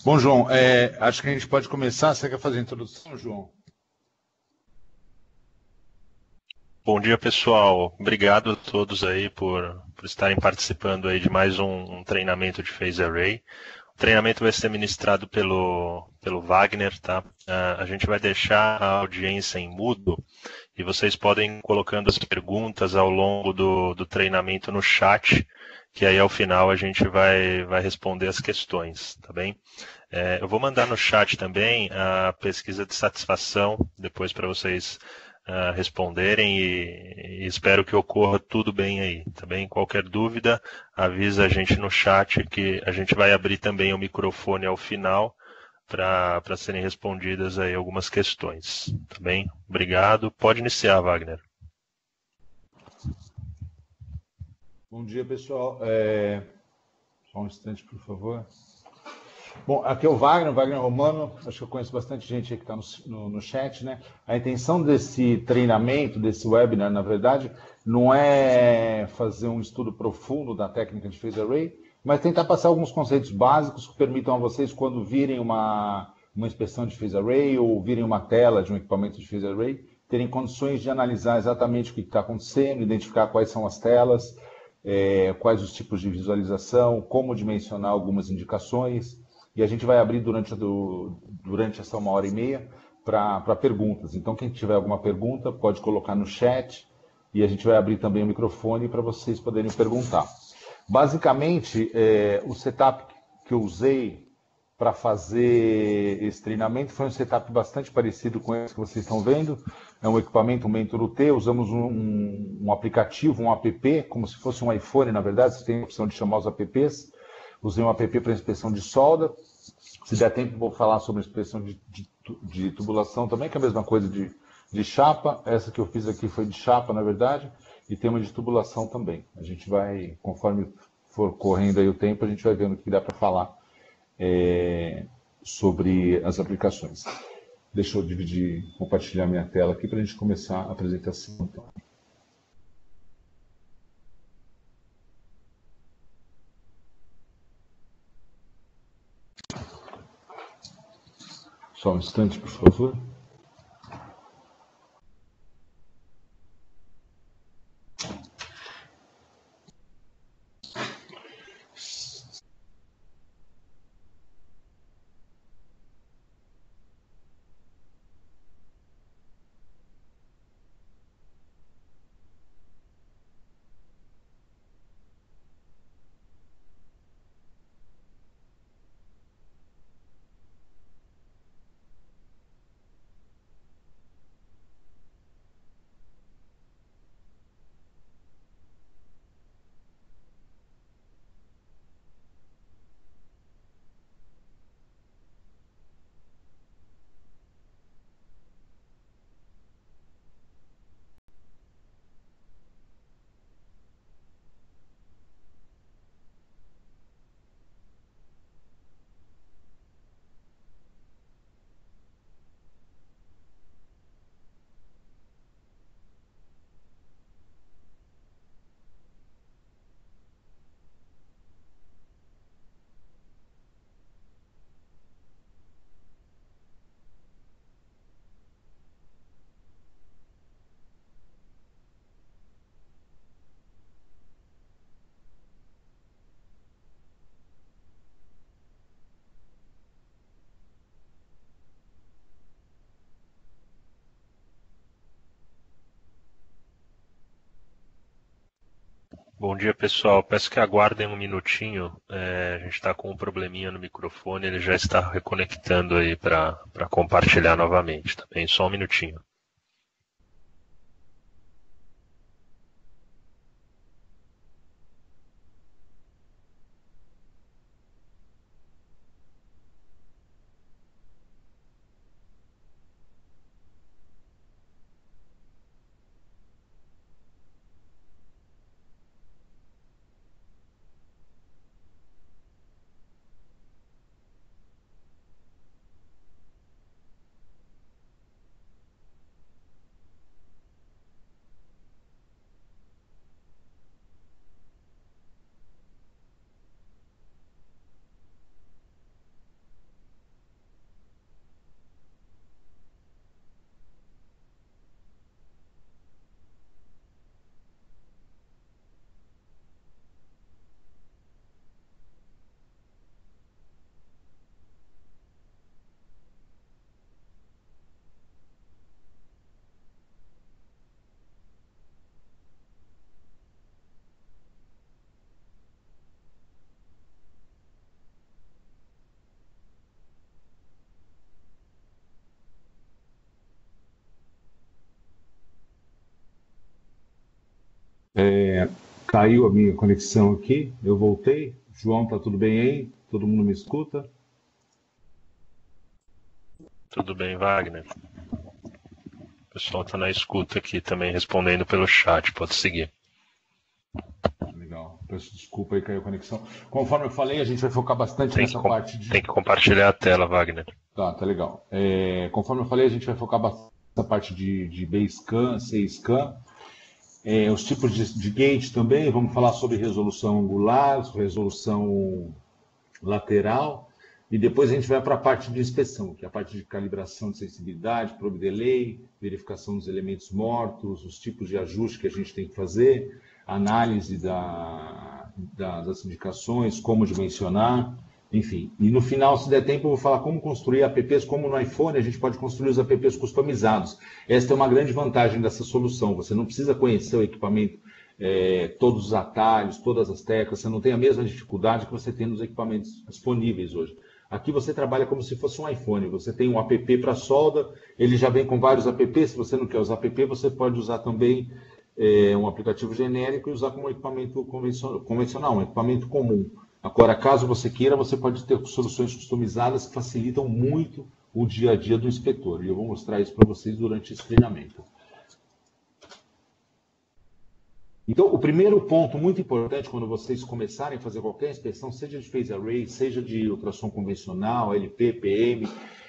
Bom, João, acho que a gente pode começar. Você quer fazer a introdução, João? Bom dia, pessoal. Obrigado a todos aí por estarem participando aí de mais um treinamento de Phase Array. O treinamento vai ser ministrado pelo Wagner, tá? A gente vai deixar a audiência em mudo e vocês podem ir colocando as perguntas ao longo do treinamento no chat, que aí ao final a gente vai responder as questões, tá bem? Eu vou mandar no chat também a pesquisa de satisfação, depois para vocês responderem e espero que ocorra tudo bem aí, tá bem? Qualquer dúvida, avisa a gente no chat que a gente vai abrir também o microfone ao final para serem respondidas aí algumas questões, tá bem? Obrigado. Pode iniciar, Wagner. Bom dia, pessoal. Só um instante, por favor. Bom, aqui é o Wagner Romano. Acho que eu conheço bastante gente aí que está no chat, né? A intenção desse treinamento, desse webinar, na verdade, não é fazer um estudo profundo da técnica de phase array, mas tentar passar alguns conceitos básicos que permitam a vocês, quando virem uma inspeção de phase array ou virem uma tela de um equipamento de phase array, terem condições de analisar exatamente o que está acontecendo, identificar quais são as telas, quais os tipos de visualização, como dimensionar algumas indicações. E a gente vai abrir durante essa 1h30 para perguntas. Então, quem tiver alguma pergunta, pode colocar no chat e a gente vai abrir também o microfone para vocês poderem perguntar. Basicamente, o setup que eu usei para fazer esse treinamento foi um setup bastante parecido com esse que vocês estão vendo. É um equipamento, um Mentor UT, usamos um aplicativo, um app, como se fosse um iPhone, na verdade, você tem a opção de chamar os apps. Usei um app para inspeção de solda. Se der tempo, vou falar sobre inspeção de tubulação também, que é a mesma coisa de chapa. Essa que eu fiz aqui foi de chapa, na verdade, e tem uma de tubulação também. A gente vai, conforme for correndo aí o tempo, a gente vai vendo o que dá para falar sobre as aplicações. Deixa eu compartilhar minha tela aqui para a gente começar a apresentação. Então. Só um instante, por favor. Bom dia, pessoal. Peço que aguardem um minutinho. A gente está com um probleminha no microfone, ele já está reconectando aí para compartilhar novamente, tá bem? Só um minutinho. Caiu a minha conexão aqui, eu voltei. João, tá tudo bem aí? Todo mundo me escuta? Tudo bem, Wagner. O pessoal está na escuta aqui também, respondendo pelo chat, pode seguir. Legal, peço desculpa aí, caiu a conexão. Conforme eu falei, a gente vai focar bastante nessa parte de... Tem que compartilhar a tela, Wagner. Tá legal. Conforme eu falei, a gente vai focar bastante nessa parte de Basecamp, CSCamp. Os tipos de gate também, vamos falar sobre resolução angular, resolução lateral, e depois a gente vai para a parte de inspeção, que é a parte de calibração de sensibilidade, probe delay, verificação dos elementos mortos, os tipos de ajuste que a gente tem que fazer, análise das indicações, como dimensionar, enfim. E no final, se der tempo, eu vou falar como construir apps, como no iPhone a gente pode construir os apps customizados. Esta é uma grande vantagem dessa solução, você não precisa conhecer o equipamento, todos os atalhos, todas as teclas, você não tem a mesma dificuldade que você tem nos equipamentos disponíveis hoje. Aqui você trabalha como se fosse um iPhone, você tem um app para solda, ele já vem com vários apps, se você não quer usar app, você pode usar também um aplicativo genérico e usar como equipamento convencional, um equipamento comum. Agora, caso você queira, você pode ter soluções customizadas que facilitam muito o dia a dia do inspetor. E eu vou mostrar isso para vocês durante esse treinamento. Então, o primeiro ponto muito importante quando vocês começarem a fazer qualquer inspeção, seja de phase array, seja de ultrassom convencional, LP, PM,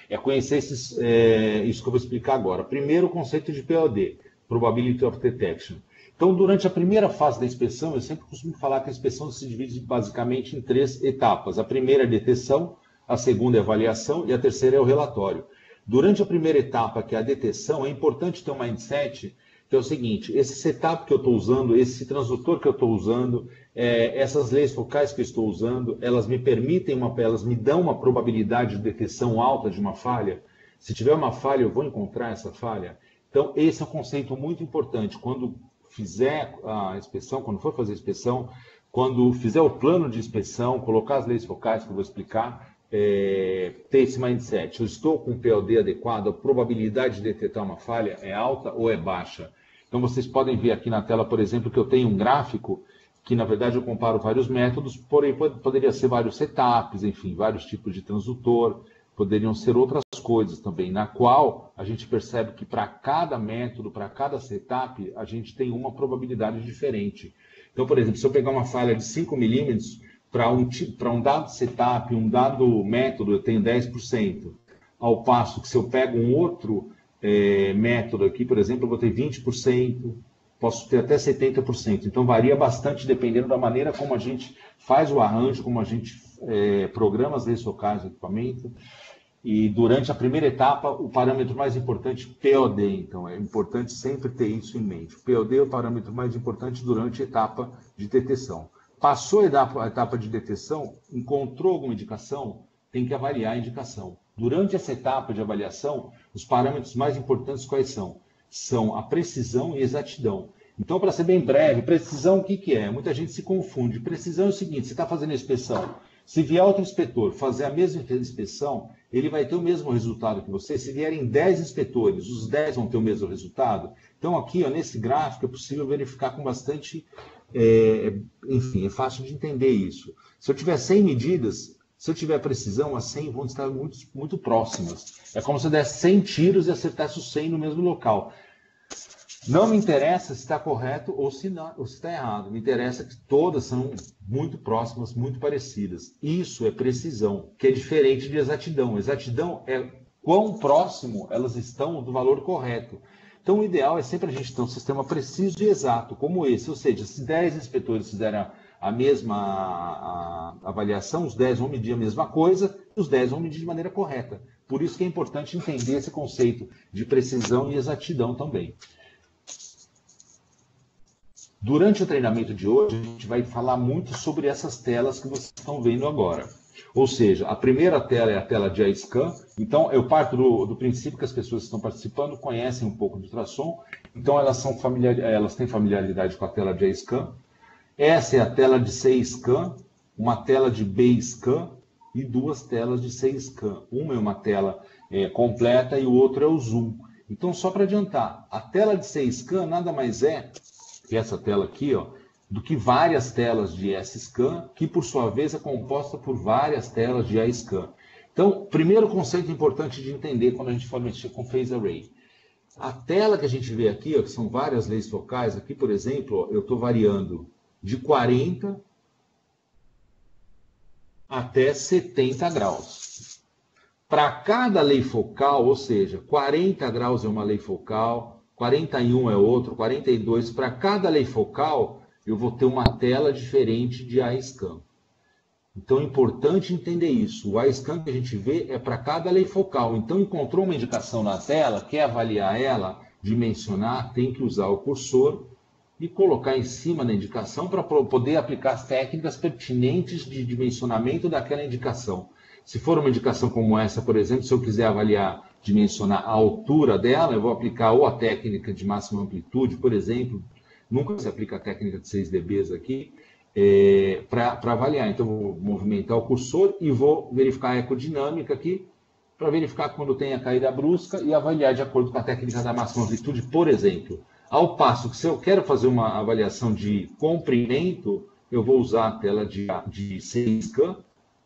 é conhecer isso que eu vou explicar agora. Primeiro, o conceito de POD, Probability of Detection. Então, durante a primeira fase da inspeção, eu sempre costumo falar que a inspeção se divide basicamente em 3 etapas. A primeira é a detecção, a segunda é a avaliação e a terceira é o relatório. Durante a primeira etapa, que é a detecção, é importante ter um mindset que é o seguinte: esse setup que eu estou usando, esse transdutor que eu estou usando, essas leis focais que eu estou usando, elas me permitem, elas me dão uma probabilidade de detecção alta de uma falha. Se tiver uma falha, eu vou encontrar essa falha. Então, esse é um conceito muito importante. Quando fizer a inspeção, quando for fazer a inspeção, quando fizer o plano de inspeção, colocar as leis focais que eu vou explicar, ter esse mindset. Eu estou com o POD adequado, a probabilidade de detectar uma falha é alta ou é baixa? Então, vocês podem ver aqui na tela, por exemplo, que eu tenho um gráfico que, na verdade, eu comparo vários métodos, porém, poderia ser vários setups, enfim, vários tipos de transdutor, poderiam ser outras coisas também, na qual a gente percebe que para cada método, para cada setup, a gente tem uma probabilidade diferente. Então, por exemplo, se eu pegar uma falha de 5 milímetros, para um dado setup, um dado método, eu tenho 10%. Ao passo que se eu pego um outro método aqui, por exemplo, eu vou ter 20%, posso ter até 70%. Então, varia bastante dependendo da maneira como a gente faz o arranjo, como a gente programa as leis focais do equipamento. E durante a primeira etapa, o parâmetro mais importante, POD. Então, é importante sempre ter isso em mente. O POD é o parâmetro mais importante durante a etapa de detecção. Passou a etapa de detecção, encontrou alguma indicação, tem que avaliar a indicação. Durante essa etapa de avaliação, os parâmetros mais importantes quais são? São a precisão e exatidão. Então, para ser bem breve, precisão o que é? Muita gente se confunde. Precisão é o seguinte: você está fazendo a inspeção. Se vier outro inspetor fazer a mesma inspeção, ele vai ter o mesmo resultado que você. Se vierem 10 inspetores, os 10 vão ter o mesmo resultado. Então, aqui, nesse gráfico, é possível verificar com bastante... enfim, é fácil de entender isso. Se eu tiver 100 medidas, se eu tiver precisão, as 100 vão estar muito, muito próximas. É como se eu desse 100 tiros e acertasse os 100 no mesmo local. Não me interessa se está correto ou se está errado. Me interessa que todas são muito próximas, muito parecidas. Isso é precisão, que é diferente de exatidão. Exatidão é quão próximo elas estão do valor correto. Então, o ideal é sempre a gente ter um sistema preciso e exato, como esse. Ou seja, se 10 inspetores fizerem a mesma avaliação, os 10 vão medir a mesma coisa, e os 10 vão medir de maneira correta. Por isso que é importante entender esse conceito de precisão e exatidão também. Durante o treinamento de hoje, a gente vai falar muito sobre essas telas que vocês estão vendo agora. Ou seja, a primeira tela é a tela de iScan. Então, eu parto do princípio que as pessoas que estão participando conhecem um pouco de ultrassom. Então, elas têm familiaridade com a tela de iScan. Essa é a tela de C-Scan, uma tela de B-Scan e 2 telas de C-Scan. Uma é uma tela completa e o outro é o zoom. Então, só para adiantar, a tela de C-Scan nada mais é que é essa tela aqui, ó, do que várias telas de S-Scan, que por sua vez é composta por várias telas de A-Scan. Então, primeiro conceito importante de entender quando a gente for mexer com Phase Array. A tela que a gente vê aqui, ó, que são várias leis focais, aqui, por exemplo, ó, eu estou variando de 40 até 70 graus. Para cada lei focal, ou seja, 40 graus é uma lei focal, 41 é outro, 42, para cada lei focal, eu vou ter uma tela diferente de A-Scan. Então é importante entender isso. O A-Scan que a gente vê é para cada lei focal. Então encontrou uma indicação na tela, quer avaliar ela, dimensionar, tem que usar o cursor e colocar em cima da indicação para poder aplicar as técnicas pertinentes de dimensionamento daquela indicação. Se for uma indicação como essa, por exemplo, se eu quiser avaliar, dimensionar a altura dela, eu vou aplicar ou a técnica de máxima amplitude, por exemplo, nunca se aplica a técnica de 6 dBs aqui, para avaliar. Então, eu vou movimentar o cursor e vou verificar a ecodinâmica aqui, para verificar quando tem a caída brusca e avaliar de acordo com a técnica da máxima amplitude, por exemplo. Ao passo que, se eu quero fazer uma avaliação de comprimento, eu vou usar a tela de C-Scan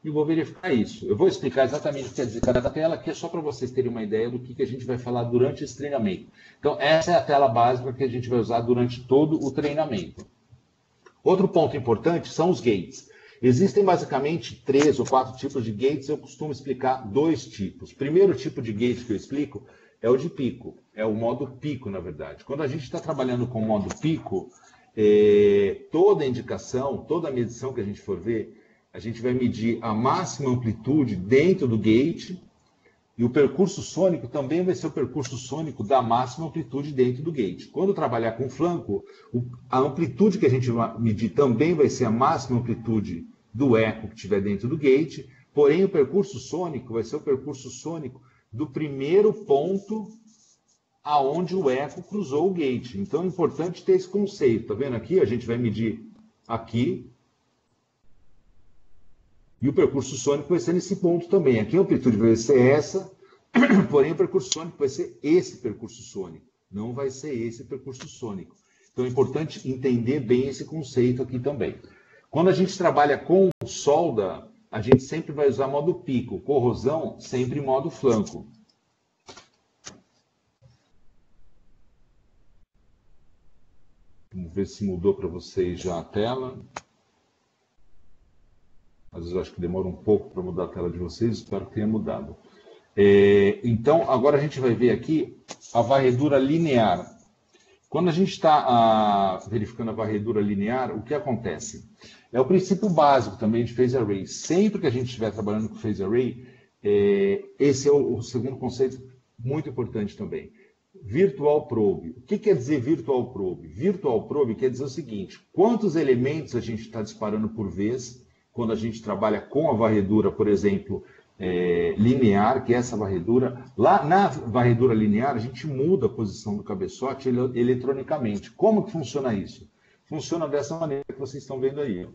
e vou verificar isso. Eu vou explicar exatamente o que quer dizer cada tela, que é só para vocês terem uma ideia do que a gente vai falar durante esse treinamento. Então, essa é a tela básica que a gente vai usar durante todo o treinamento. Outro ponto importante são os gates. Existem basicamente 3 ou 4 tipos de gates, eu costumo explicar 2 tipos. O primeiro tipo de gate que eu explico é o de pico, é o modo pico, na verdade. Quando a gente está trabalhando com o modo pico, toda indicação, toda medição que a gente for ver, a gente vai medir a máxima amplitude dentro do gate e o percurso sônico também vai ser o percurso sônico da máxima amplitude dentro do gate. Quando trabalhar com flanco, a amplitude que a gente vai medir também vai ser a máxima amplitude do eco que estiver dentro do gate, porém o percurso sônico vai ser o percurso sônico do primeiro ponto aonde o eco cruzou o gate. Então é importante ter esse conceito. Tá vendo aqui? A gente vai medir aqui. E o percurso sônico vai ser nesse ponto também. Aqui a amplitude vai ser essa, porém o percurso sônico vai ser esse percurso sônico. Não vai ser esse percurso sônico. Então é importante entender bem esse conceito aqui também. Quando a gente trabalha com solda, a gente sempre vai usar modo pico. Corrosão, sempre modo flanco. Vamos ver se mudou para vocês já a tela. Às vezes eu acho que demora um pouco para mudar a tela de vocês, espero que tenha mudado. Então, agora a gente vai ver aqui a varredura linear. Quando a gente está verificando a varredura linear, o que acontece? É o princípio básico também de Phase Array. Sempre que a gente estiver trabalhando com Phase Array, esse é o segundo conceito muito importante também. Virtual Probe. O que quer dizer Virtual Probe? Virtual Probe quer dizer o seguinte: quantos elementos a gente está disparando por vez, quando a gente trabalha com a varredura, por exemplo, linear, que é essa varredura. Lá na varredura linear, a gente muda a posição do cabeçote eletronicamente. Como que funciona isso? Funciona dessa maneira que vocês estão vendo aí.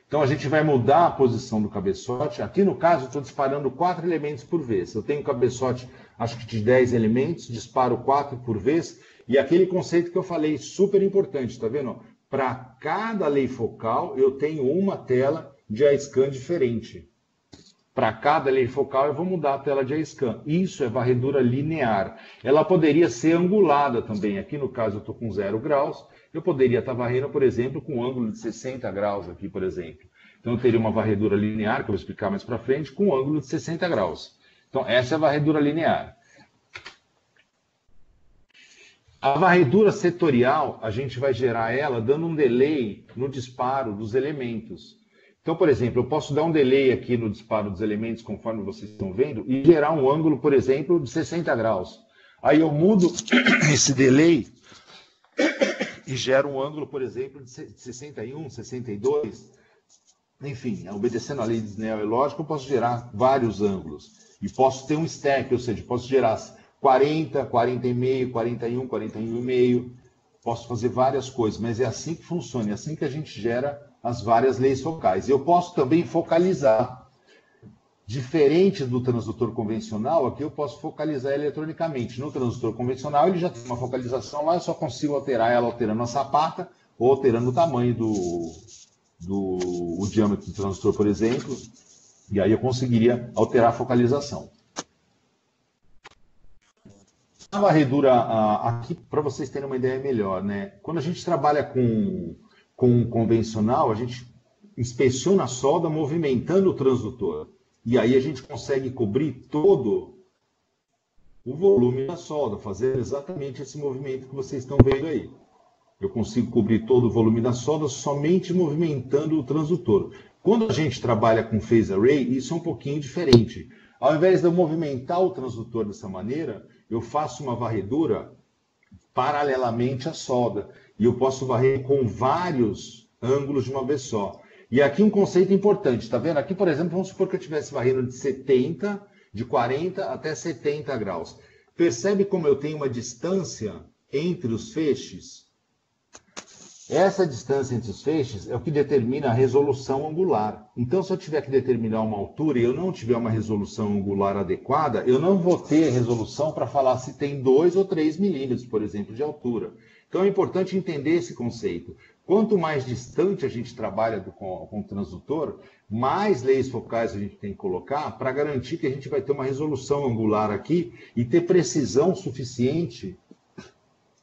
Então, a gente vai mudar a posição do cabeçote. Aqui, no caso, eu estou disparando 4 elementos por vez. Eu tenho um cabeçote, acho que de 10 elementos, disparo 4 por vez. E aquele conceito que eu falei, super importante, está vendo? Para cada lei focal, eu tenho uma tela de A-Scan diferente. Para cada lei focal, eu vou mudar a tela de A-Scan. Isso é varredura linear. Ela poderia ser angulada também. Aqui, no caso, eu estou com 0 graus. Eu poderia estar varrendo, por exemplo, com um ângulo de 60 graus aqui, por exemplo. Então, eu teria uma varredura linear, que eu vou explicar mais para frente, com um ângulo de 60 graus. Então, essa é a varredura linear. A varredura setorial, a gente vai gerar ela dando um delay no disparo dos elementos. Então, por exemplo, eu posso dar um delay aqui no disparo dos elementos, conforme vocês estão vendo, e gerar um ângulo, por exemplo, de 60 graus. Aí eu mudo esse delay e gero um ângulo, por exemplo, de 61, 62. Enfim, obedecendo a lei de Snell e lógica, eu posso gerar vários ângulos. E posso ter um stack, ou seja, posso gerar 40, 40,5, 41, 41,5. Posso fazer várias coisas, mas é assim que funciona, é assim que a gente gera as várias leis focais. Eu posso também focalizar. Diferente do transdutor convencional, aqui eu posso focalizar eletronicamente. No transdutor convencional, ele já tem uma focalização lá, eu só consigo alterar ela alterando a sapata ou alterando o tamanho o diâmetro do transdutor, por exemplo, e aí eu conseguiria alterar a focalização. A varredura, aqui, para vocês terem uma ideia melhor, né? Quando a gente trabalha com convencional, a gente inspeciona a solda movimentando o transdutor. E aí a gente consegue cobrir todo o volume da solda, fazer exatamente esse movimento que vocês estão vendo aí. Eu consigo cobrir todo o volume da solda somente movimentando o transdutor. Quando a gente trabalha com phase array, isso é um pouquinho diferente. Ao invés de eu movimentar o transdutor dessa maneira, eu faço uma varredura paralelamente à solda. E eu posso varrer com vários ângulos de uma vez só. E aqui um conceito importante, tá vendo? Aqui, por exemplo, vamos supor que eu estivesse varrendo de 40 até 70 graus. Percebe como eu tenho uma distância entre os feixes? Essa distância entre os feixes é o que determina a resolução angular. Então, se eu tiver que determinar uma altura e eu não tiver uma resolução angular adequada, eu não vou ter resolução para falar se tem 2 ou 3 milímetros, por exemplo, de altura. Então, é importante entender esse conceito. Quanto mais distante a gente trabalha com o transdutor, mais leis focais a gente tem que colocar para garantir que a gente vai ter uma resolução angular aqui e ter precisão suficiente,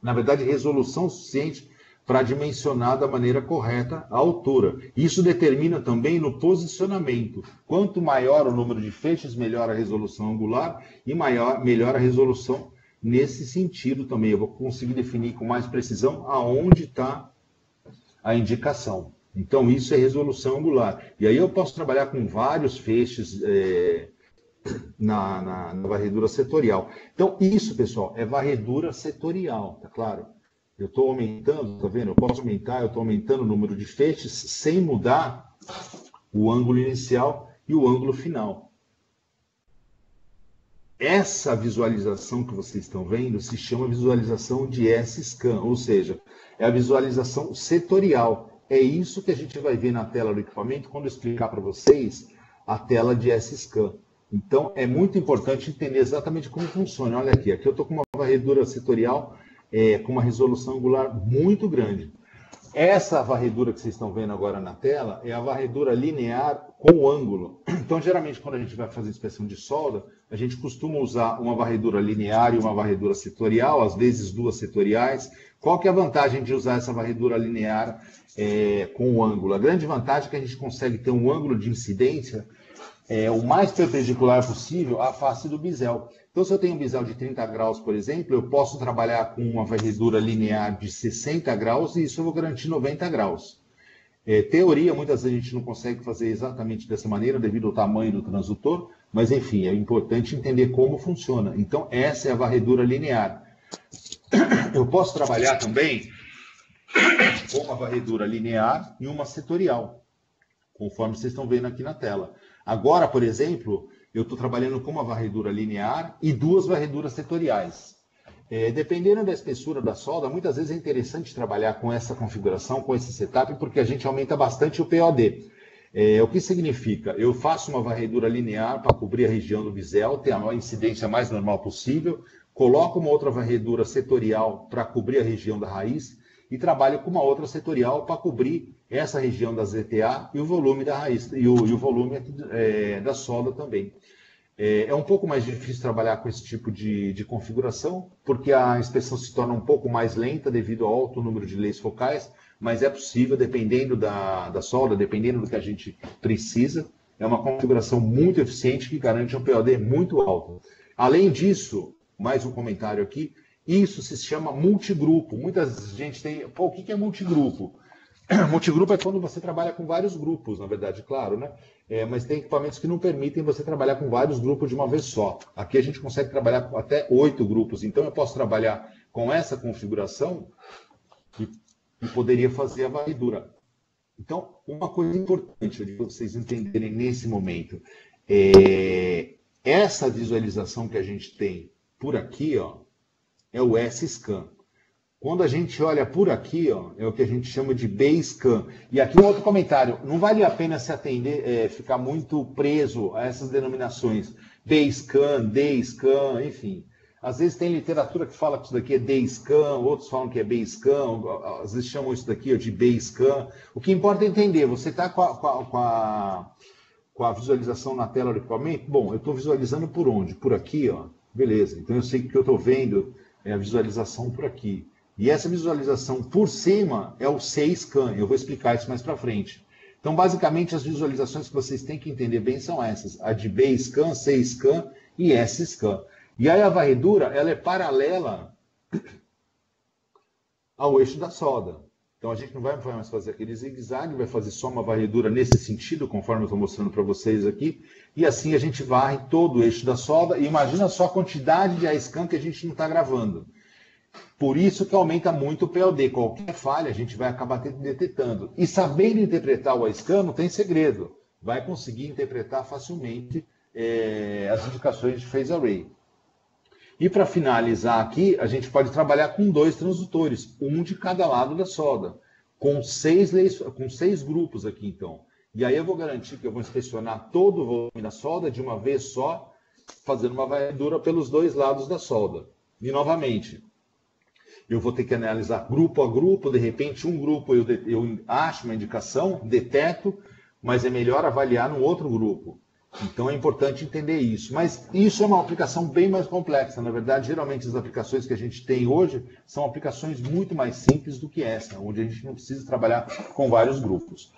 na verdade, resolução suficiente para dimensionar da maneira correta a altura. Isso determina também no posicionamento. Quanto maior o número de feixes, melhor a resolução angular e melhor a resolução nesse sentido também. Eu vou conseguir definir com mais precisão aonde está a indicação. Então, isso é resolução angular. E aí eu posso trabalhar com vários feixes na varredura setorial. Então, isso, pessoal, é varredura setorial, tá claro? Eu estou aumentando, tá vendo? Eu posso aumentar, eu estou aumentando o número de feixes sem mudar o ângulo inicial e o ângulo final. Essa visualização que vocês estão vendo se chama visualização de S-Scan, ou seja, é a visualização setorial. É isso que a gente vai ver na tela do equipamento quando eu explicar para vocês a tela de S-Scan. Então, é muito importante entender exatamente como funciona. Olha aqui, eu estou com uma varredura setorial com uma resolução angular muito grande. Essa varredura que vocês estão vendo agora na tela é a varredura linear com ângulo. Então, geralmente, quando a gente vai fazer inspeção de solda, a gente costuma usar uma varredura linear e uma varredura setorial, às vezes duas setoriais. Qual que é a vantagem de usar essa varredura linear com ângulo? A grande vantagem é que a gente consegue ter um ângulo de incidência o mais perpendicular possível à face do bisel. Então, se eu tenho um bisel de 30 graus, por exemplo, eu posso trabalhar com uma varredura linear de 60 graus e isso eu vou garantir 90 graus. Teoria, muitas vezes a gente não consegue fazer exatamente dessa maneira devido ao tamanho do transdutor, mas enfim, é importante entender como funciona. Então, essa é a varredura linear. Eu posso trabalhar também com uma varredura linear e uma setorial, conforme vocês estão vendo aqui na tela. Agora, por exemplo, eu estou trabalhando com uma varredura linear e duas varreduras setoriais. Dependendo da espessura da solda, muitas vezes é interessante trabalhar com essa configuração, com esse setup, porque a gente aumenta bastante o POD. O que significa? Eu faço uma varredura linear para cobrir a região do bisel, ter a incidência mais normal possível, coloco uma outra varredura setorial para cobrir a região da raiz e trabalho com uma outra setorial para cobrir essa região da ZTA e o volume da raiz e o volume da solda também. É um pouco mais difícil trabalhar com esse tipo de configuração, porque a inspeção se torna um pouco mais lenta devido ao alto número de leis focais, mas é possível, dependendo da solda, dependendo do que a gente precisa. É uma configuração muito eficiente que garante um POD muito alto. Além disso, mais um comentário aqui, isso se chama multigrupo. Muita gente tem... Pô, o que é multigrupo? Multigrupo é quando você trabalha com vários grupos, na verdade, claro, né? Mas tem equipamentos que não permitem você trabalhar com vários grupos de uma vez só. Aqui a gente consegue trabalhar com até 8 grupos. Então eu posso trabalhar com essa configuração e poderia fazer a varredura. Então, uma coisa importante de vocês entenderem nesse momento, essa visualização que a gente tem por aqui, ó, é o S-Scan. Quando a gente olha por aqui, ó, é o que a gente chama de Basecamp. E aqui um outro comentário, não vale a pena se atender, ficar muito preso a essas denominações. Basecamp, Dayscan, enfim. Às vezes tem literatura que fala que isso daqui é Dayscan, outros falam que é Basecamp, às vezes chamam isso daqui de Basecamp. O que importa é entender, você está com a visualização na tela do equipamento? Bom, eu estou visualizando por onde? Por aqui, ó. Beleza, então eu sei que o que eu estou vendo é a visualização por aqui. E essa visualização por cima é o C-Scan. Eu vou explicar isso mais para frente. Então, basicamente, as visualizações que vocês têm que entender bem são essas. A de B-Scan, C-Scan e S-Scan. E aí a varredura, ela é paralela ao eixo da solda. Então, a gente não vai mais fazer aquele zigue-zague, vai fazer só uma varredura nesse sentido, conforme eu estou mostrando para vocês aqui. E assim a gente varre todo o eixo da solda. E imagina só a quantidade de A-Scan que a gente não está gravando. Por isso que aumenta muito o POD. Qualquer falha a gente vai acabar detectando. E sabendo interpretar o A-Scan não tem segredo. Vai conseguir interpretar facilmente as indicações de phase array. E para finalizar aqui, a gente pode trabalhar com 2 transdutores, um de cada lado da solda, com 6 grupos aqui então. E aí eu vou garantir que eu vou inspecionar todo o volume da solda de uma vez só, fazendo uma varredura pelos 2 lados da solda. E novamente, eu vou ter que analisar grupo a grupo, de repente um grupo eu acho uma indicação, deteto, mas é melhor avaliar no outro grupo. Então é importante entender isso. Mas isso é uma aplicação bem mais complexa. Na verdade, geralmente as aplicações que a gente tem hoje são aplicações muito mais simples do que essa, onde a gente não precisa trabalhar com vários grupos.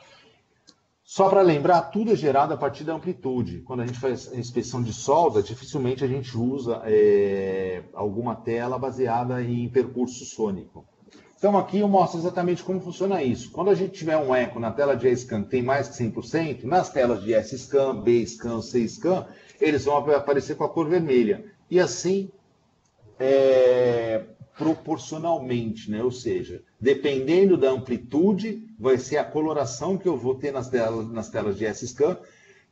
Só para lembrar, tudo é gerado a partir da amplitude. Quando a gente faz a inspeção de solda, dificilmente a gente usa alguma tela baseada em percurso sônico. Então aqui eu mostro exatamente como funciona isso. Quando a gente tiver um eco na tela de A-Scan que tem mais que 100%, nas telas de S-Scan, B-Scan, C-Scan, eles vão aparecer com a cor vermelha. E assim, proporcionalmente, né? Ou seja, dependendo da amplitude, vai ser a coloração que eu vou ter nas telas de S-Scan,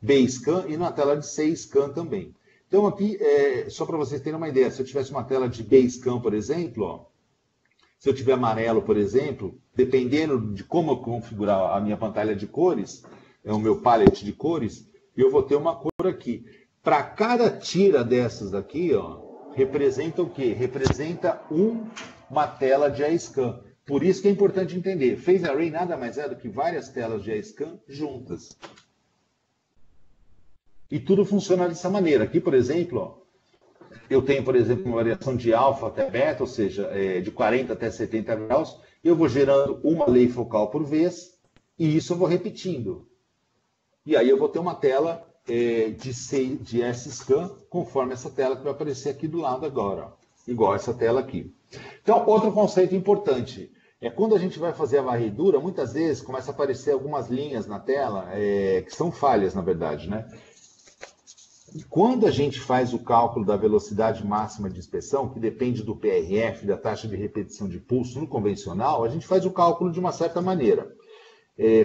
B-Scan e na tela de C-Scan também. Então aqui, só para vocês terem uma ideia, se eu tivesse uma tela de B-Scan, por exemplo, ó, se eu tiver amarelo, por exemplo, dependendo de como eu configurar a minha pantalha de cores, o meu palette de cores, eu vou ter uma cor aqui. Para cada tira dessas daqui, ó, representa o quê? Representa uma tela de A-Scan. Por isso que é importante entender. Phase array nada mais é do que várias telas de A-Scan juntas. E tudo funciona dessa maneira. Aqui, por exemplo, ó, eu tenho, por exemplo, uma variação de alfa até beta, ou seja, de 40 até 70 graus. Eu vou gerando uma lei focal por vez, e isso eu vou repetindo. E aí eu vou ter uma tela de S-Scan, conforme essa tela que vai aparecer aqui do lado agora, ó, igual essa tela aqui. Então, outro conceito importante é quando a gente vai fazer a varredura, muitas vezes começa a aparecer algumas linhas na tela, que são falhas, na verdade, né? Quando a gente faz o cálculo da velocidade máxima de inspeção, que depende do PRF, da taxa de repetição de pulso no convencional, a gente faz o cálculo de uma certa maneira.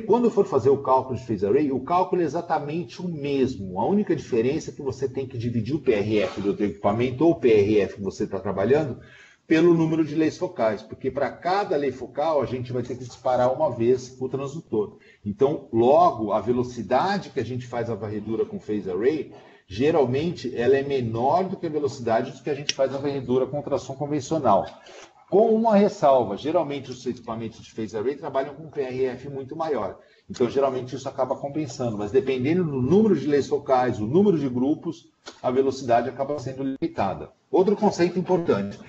Quando for fazer o cálculo de phase array, o cálculo é exatamente o mesmo. A única diferença é que você tem que dividir o PRF do teu equipamento ou o PRF que você está trabalhando pelo número de leis focais, porque para cada lei focal a gente vai ter que disparar uma vez o transdutor. Então, logo, a velocidade que a gente faz a varredura com phase array, geralmente ela é menor do que a velocidade do que a gente faz a varredura com tração convencional. Com uma ressalva, geralmente os equipamentos de phase array trabalham com um PRF muito maior. Então, geralmente isso acaba compensando, mas dependendo do número de leis focais, o número de grupos, a velocidade acaba sendo limitada. Outro conceito importante.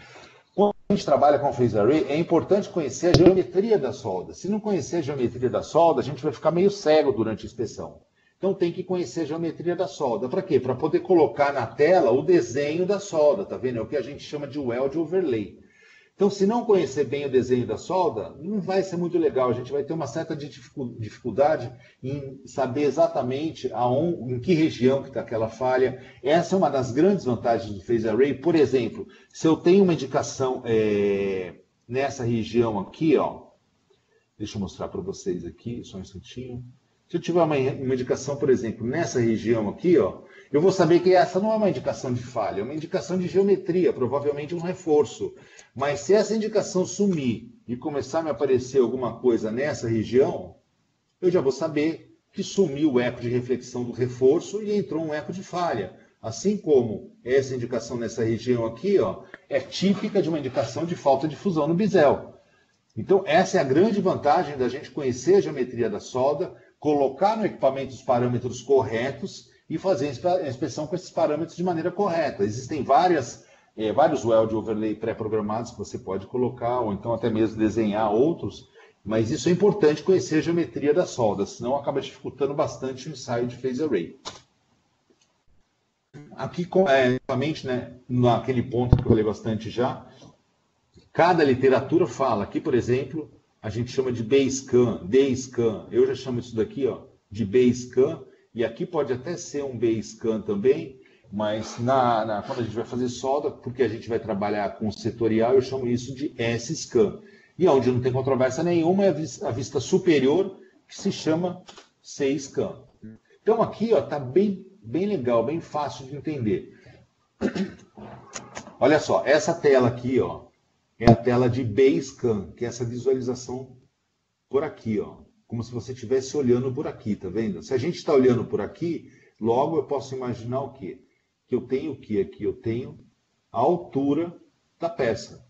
Quando a gente trabalha com phase array, é importante conhecer a geometria da solda. Se não conhecer a geometria da solda, a gente vai ficar meio cego durante a inspeção. Então tem que conhecer a geometria da solda. Para quê? Para poder colocar na tela o desenho da solda, tá vendo? É o que a gente chama de weld overlay. Então, se não conhecer bem o desenho da solda, não vai ser muito legal. A gente vai ter uma certa dificuldade em saber exatamente em que região que está aquela falha. Essa é uma das grandes vantagens do phase array. Por exemplo, se eu tenho uma indicação nessa região aqui, ó, deixa eu mostrar para vocês aqui, só um instantinho. Se eu tiver uma indicação, por exemplo, nessa região aqui, ó, eu vou saber que essa não é uma indicação de falha, é uma indicação de geometria, provavelmente um reforço. Mas se essa indicação sumir e começar a me aparecer alguma coisa nessa região, eu já vou saber que sumiu o eco de reflexão do reforço e entrou um eco de falha. Assim como essa indicação nessa região aqui, ó, é típica de uma indicação de falta de fusão no bisel. Então, essa é a grande vantagem da gente conhecer a geometria da solda, colocar no equipamento os parâmetros corretos e fazer a inspeção com esses parâmetros de maneira correta. Existem vários weld overlay pré-programados que você pode colocar, ou então até mesmo desenhar outros, mas isso é importante conhecer a geometria da solda, senão acaba dificultando bastante o ensaio de phase array. Aqui, novamente, né, naquele ponto que eu falei bastante já, cada literatura fala, aqui, por exemplo, a gente chama de Basecamp, D-Scan, eu já chamo isso daqui, ó, de Basecamp, e aqui pode até ser um Basecamp também, mas quando a gente vai fazer solda, porque a gente vai trabalhar com setorial, eu chamo isso de S-Scan. E onde não tem controvérsia nenhuma é a vista superior, que se chama C-Scan. Então aqui está bem legal, bem fácil de entender. Olha só, essa tela aqui, ó, é a tela de Basecamp, que é essa visualização por aqui, ó, como se você estivesse olhando por aqui, tá vendo? Se a gente está olhando por aqui, logo eu posso imaginar o quê? Que eu tenho o que aqui? Eu tenho a altura da peça.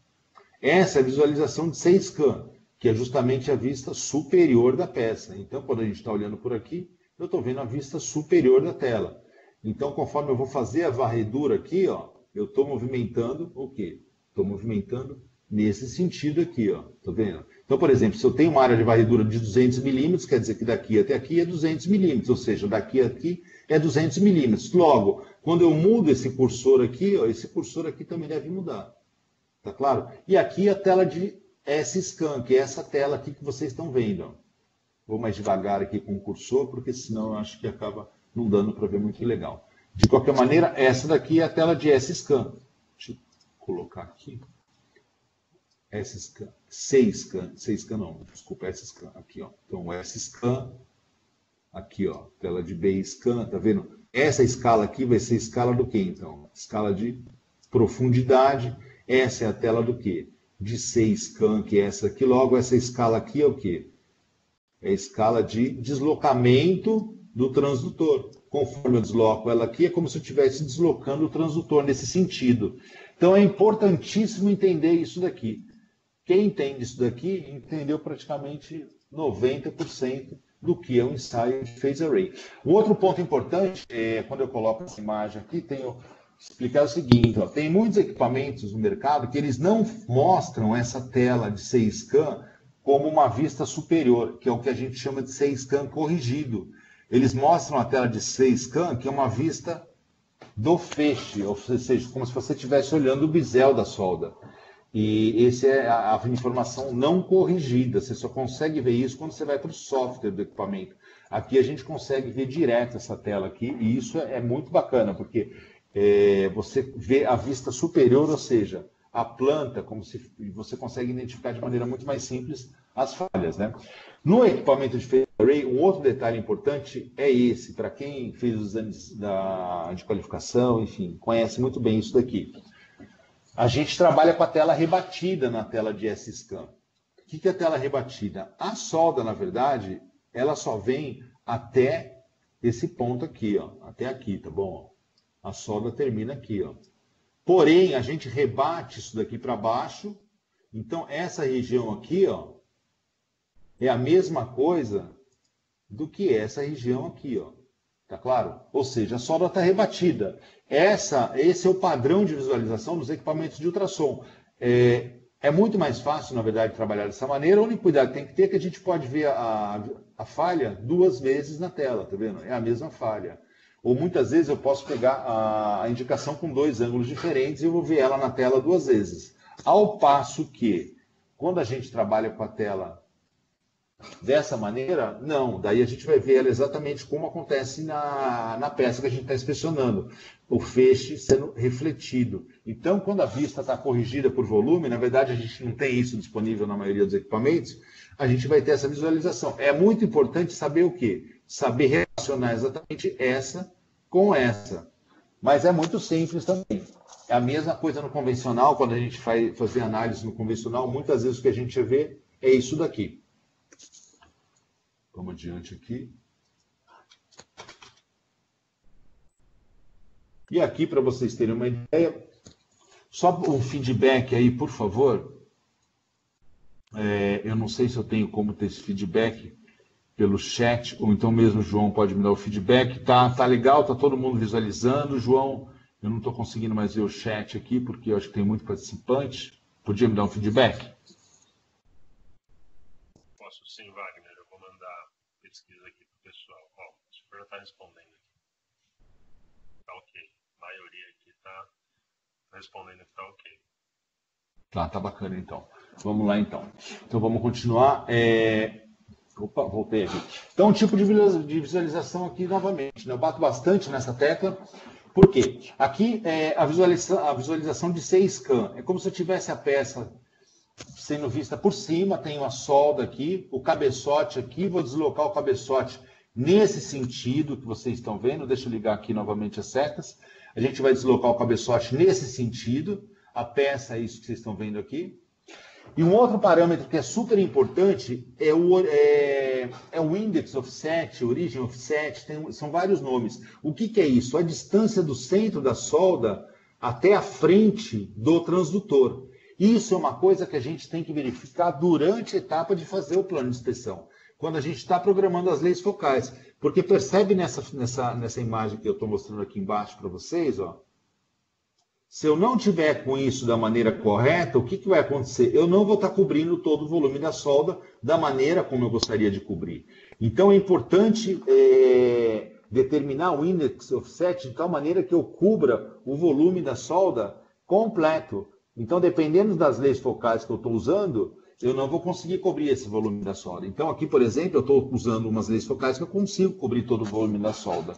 Essa é a visualização de C-Scan, que é justamente a vista superior da peça. Então, quando a gente está olhando por aqui, eu estou vendo a vista superior da tela. Então, conforme eu vou fazer a varredura aqui, ó, eu estou movimentando o quê? Estou movimentando nesse sentido aqui, ó. Tá vendo? Então, por exemplo, se eu tenho uma área de varredura de 200 milímetros, quer dizer que daqui até aqui é 200 milímetros, ou seja, daqui a aqui é 200 milímetros. Logo, quando eu mudo esse cursor aqui, ó, esse cursor aqui também deve mudar. Tá claro? E aqui a tela de S-Scan, que é essa tela aqui que vocês estão vendo. Ó. Vou mais devagar aqui com o cursor, porque senão eu acho que acaba não dando para ver muito legal. De qualquer maneira, essa daqui é a tela de S-Scan. Deixa eu colocar aqui. S-Scan, C-Scan, C-Scan não, desculpa, S-Scan, aqui, ó. Então, S-Scan, aqui, ó, tela de B-Scan, tá vendo? Essa escala aqui vai ser escala do quê, então? Escala de profundidade. Essa é a tela do quê? De C-Scan, que é essa aqui. Logo, essa escala aqui é o quê? É a escala de deslocamento do transdutor. Conforme eu desloco ela aqui, é como se eu estivesse deslocando o transdutor nesse sentido. Então, é importantíssimo entender isso daqui. Quem entende isso daqui, entendeu praticamente 90% do que é um ensaio de phase array. Um outro ponto importante, quando eu coloco essa imagem aqui, tenho que explicar o seguinte, ó, tem muitos equipamentos no mercado que eles não mostram essa tela de C-Scan como uma vista superior, que é o que a gente chama de C-Scan corrigido. Eles mostram a tela de C-Scan, que é uma vista do feixe, ou seja, como se você estivesse olhando o bisel da solda. E essa é a informação não corrigida. Você só consegue ver isso quando você vai para o software do equipamento. Aqui a gente consegue ver direto essa tela aqui, e isso é muito bacana, porque você vê a vista superior, ou seja, a planta, como se você consegue identificar de maneira muito mais simples as falhas, né? No equipamento de phase array, um outro detalhe importante é esse, para quem fez os exames de qualificação, enfim, conhece muito bem isso daqui. A gente trabalha com a tela rebatida na tela de S-Scan. O que é a tela rebatida? A solda, na verdade, ela só vem até esse ponto aqui, ó, até aqui, tá bom? A solda termina aqui, ó. Porém, a gente rebate isso daqui para baixo. Então, essa região aqui, ó, é a mesma coisa do que essa região aqui, ó. Tá claro? Ou seja, a solda está rebatida. Esse é o padrão de visualização dos equipamentos de ultrassom. É muito mais fácil, na verdade, trabalhar dessa maneira. O único cuidado que tem que ter é que a gente pode ver a falha 2 vezes na tela, tá vendo? É a mesma falha. Ou muitas vezes eu posso pegar a indicação com 2 ângulos diferentes e eu vou ver ela na tela 2 vezes. Ao passo que, quando a gente trabalha com a tela dessa maneira, não. Daí a gente vai ver ela exatamente como acontece na peça que a gente está inspecionando. O feixe sendo refletido. Então, quando a vista está corrigida por volume, na verdade a gente não tem isso disponível na maioria dos equipamentos, a gente vai ter essa visualização. É muito importante saber o quê? saber relacionar exatamente essa com essa. Mas é muito simples também. É a mesma coisa no convencional, quando a gente vai fazer análise no convencional, muitas vezes o que a gente vê é isso daqui. Vamos adiante aqui. E aqui, para vocês terem uma ideia, só um feedback aí, por favor. Eu não sei se eu tenho como ter esse feedback pelo chat, ou então mesmo o João pode me dar o feedback. Tá legal, tá todo mundo visualizando. João, eu não estou conseguindo mais ver o chat aqui, porque eu acho que tem muito participante. Podia me dar um feedback? Posso sim, Wagner. Eu vou mandar pesquisa aqui para o pessoal. Ó, o super já está respondendo aqui. Tá ok. A maioria aqui está respondendo que tá ok. Tá bacana então. Vamos lá então. Então vamos continuar. Opa, voltei aqui. Então, tipo de visualização aqui novamente, né? Eu bato bastante nessa tecla. Por quê? Aqui é a visualização de 6 scan. É como se eu tivesse a peça sendo vista por cima, tem uma solda aqui, o cabeçote aqui, vou deslocar o cabeçote nesse sentido que vocês estão vendo. Deixa eu ligar aqui novamente as setas. A gente vai deslocar o cabeçote nesse sentido. A peça é isso que vocês estão vendo aqui. E um outro parâmetro que é super importante é o index offset, origem offset, são vários nomes. O que é isso? A distância do centro da solda até a frente do transdutor. Isso é uma coisa que a gente tem que verificar durante a etapa de fazer o plano de inspeção, quando a gente está programando as leis focais. Porque percebe nessa imagem que eu estou mostrando aqui embaixo para vocês, ó, se eu não tiver com isso da maneira correta, o que vai acontecer? Eu não vou estar cobrindo todo o volume da solda da maneira como eu gostaria de cobrir. Então é importante determinar o index offset de tal maneira que eu cubra o volume da solda completo. Então, dependendo das leis focais que eu estou usando, eu não vou conseguir cobrir esse volume da solda. Então, aqui, por exemplo, eu estou usando umas leis focais que eu consigo cobrir todo o volume da solda.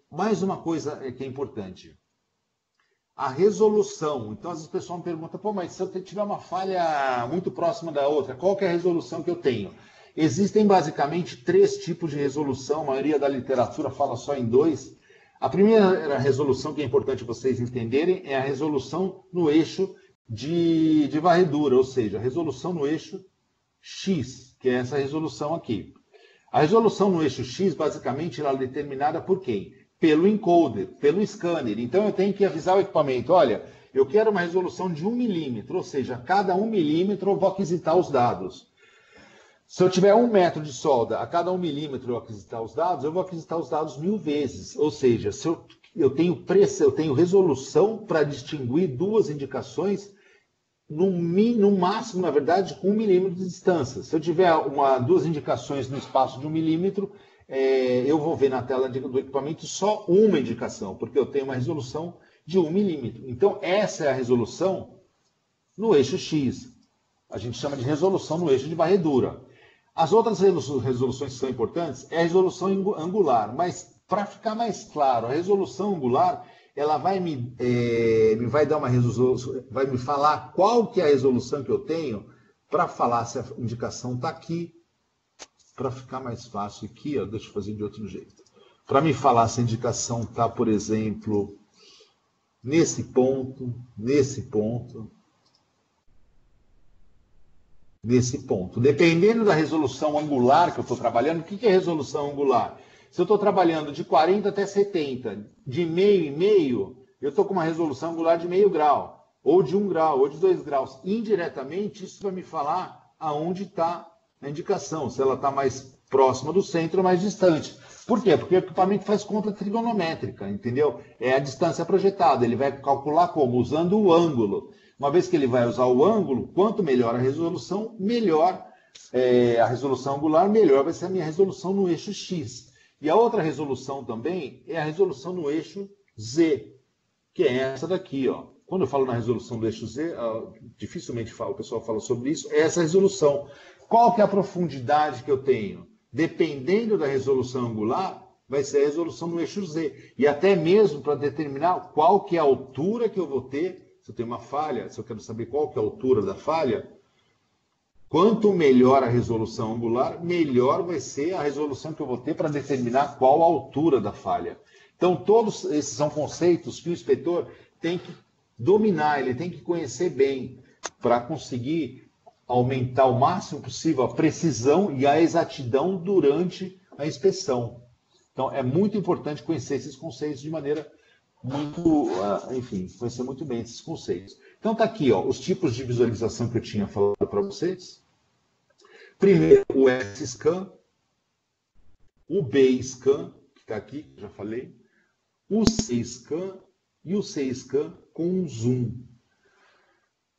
Mais uma coisa que é importante. A resolução. Então, às vezes o pessoal me pergunta, pô, mas se eu tiver uma falha muito próxima da outra, qual que é a resolução que eu tenho? Existem basicamente 3 tipos de resolução, a maioria da literatura fala só em 2. A primeira resolução que é importante vocês entenderem é a resolução no eixo de varredura, ou seja, a resolução no eixo X, que é essa resolução aqui. A resolução no eixo X, basicamente, ela é determinada por quem? Pelo encoder, pelo scanner. Então, eu tenho que avisar o equipamento, olha, eu quero uma resolução de 1 milímetro, ou seja, a cada 1 milímetro eu vou aquisitar os dados. Se eu tiver 1 metro de solda, a cada 1 milímetro eu aquisitar os dados, eu vou aquisitar os dados 1000 vezes. Ou seja, se eu tenho resolução para distinguir 2 indicações, no máximo, na verdade, com 1 milímetro de distância. Se eu tiver 2 indicações no espaço de 1 milímetro, eu vou ver na tela do equipamento só uma indicação, porque eu tenho uma resolução de 1 milímetro. Então, essa é a resolução no eixo X. A gente chama de resolução no eixo de varredura. As outras resoluções que são importantes é a resolução angular, mas para ficar mais claro, a resolução angular ela vai me dar uma resolução, vai me falar qual que é a resolução que eu tenho para falar se a indicação está aqui. Para ficar mais fácil aqui, ó, deixa eu fazer de outro jeito. Para me falar se a indicação está, por exemplo, nesse ponto, nesse ponto, nesse ponto. Dependendo da resolução angular que eu estou trabalhando, o que é resolução angular? Se eu estou trabalhando de 40 até 70, de meio em meio, eu estou com uma resolução angular de meio grau, ou de 1 grau, ou de 2 graus. Indiretamente, isso vai me falar aonde está a indicação, se ela está mais próxima do centro ou mais distante. Por quê? Porque o equipamento faz conta trigonométrica, entendeu? É a distância projetada, ele vai calcular como? Usando o ângulo. Uma vez que ele vai usar o ângulo, quanto melhor a resolução, melhor a resolução angular, melhor vai ser a minha resolução no eixo X. E a outra resolução também é a resolução no eixo Z, que é essa daqui, ó. Quando eu falo na resolução do eixo Z, dificilmente o pessoal fala sobre isso, é essa resolução. Qual que é a profundidade que eu tenho? Dependendo da resolução angular, vai ser a resolução no eixo Z. E até mesmo para determinar qual que é a altura que eu vou ter, se eu tenho uma falha, se eu quero saber qual que é a altura da falha, Quanto melhor a resolução angular, melhor vai ser a resolução que eu vou ter para determinar qual a altura da falha. Então, todos esses são conceitos que o inspetor tem que dominar, ele tem que conhecer bem para conseguir aumentar o máximo possível a precisão e a exatidão durante a inspeção. Então, é muito importante conhecer esses conceitos de maneira muito, enfim, conhecer muito bem esses conceitos. Então, está aqui, ó, os tipos de visualização que eu tinha falado para vocês. Primeiro, o S-Scan, o B-Scan, que está aqui, que eu já falei, o C-Scan e o C-Scan com zoom.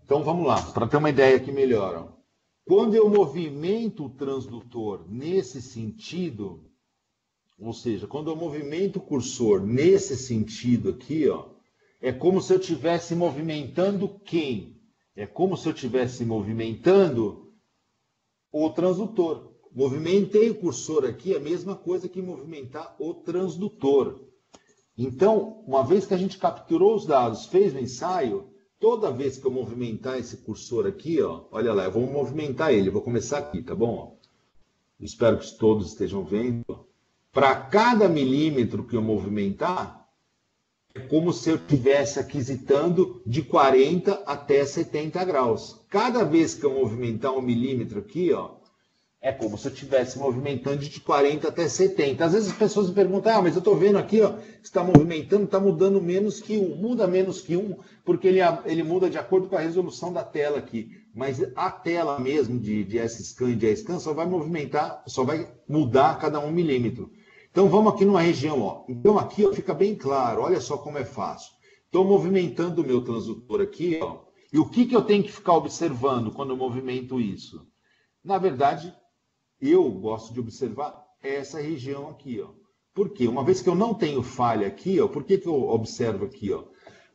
Então, vamos lá, para ter uma ideia aqui melhor. Ó. Quando eu movimento o transdutor nesse sentido, ou seja, quando eu movimento o cursor nesse sentido aqui, ó, é como se eu estivesse movimentando quem? É como se eu estivesse movimentando o transdutor. Movimentei o cursor aqui, é a mesma coisa que movimentar o transdutor. Então, uma vez que a gente capturou os dados, fez o ensaio, toda vez que eu movimentar esse cursor aqui, ó, olha lá, eu vou movimentar ele, vou começar aqui, tá bom? Espero que todos estejam vendo. Para cada milímetro que eu movimentar, é como se eu estivesse aquisitando de 40 até 70 graus. Cada vez que eu movimentar 1 milímetro aqui, ó, é como se eu estivesse movimentando de 40 até 70. Às vezes as pessoas me perguntam, mas eu estou vendo aqui, ó, está movimentando, está mudando menos que 1. Muda menos que 1, porque ele muda de acordo com a resolução da tela aqui. Mas a tela mesmo de S-Scan e de A-Scan só vai movimentar, só vai mudar a cada 1 milímetro. Então vamos aqui numa região, ó. Então aqui ó, fica bem claro, olha só como é fácil. Estou movimentando o meu transdutor aqui, ó. E o que eu tenho que ficar observando quando eu movimento isso? Na verdade, eu gosto de observar essa região aqui, ó. Por quê? Uma vez que eu não tenho falha aqui, ó, por que eu observo aqui, ó?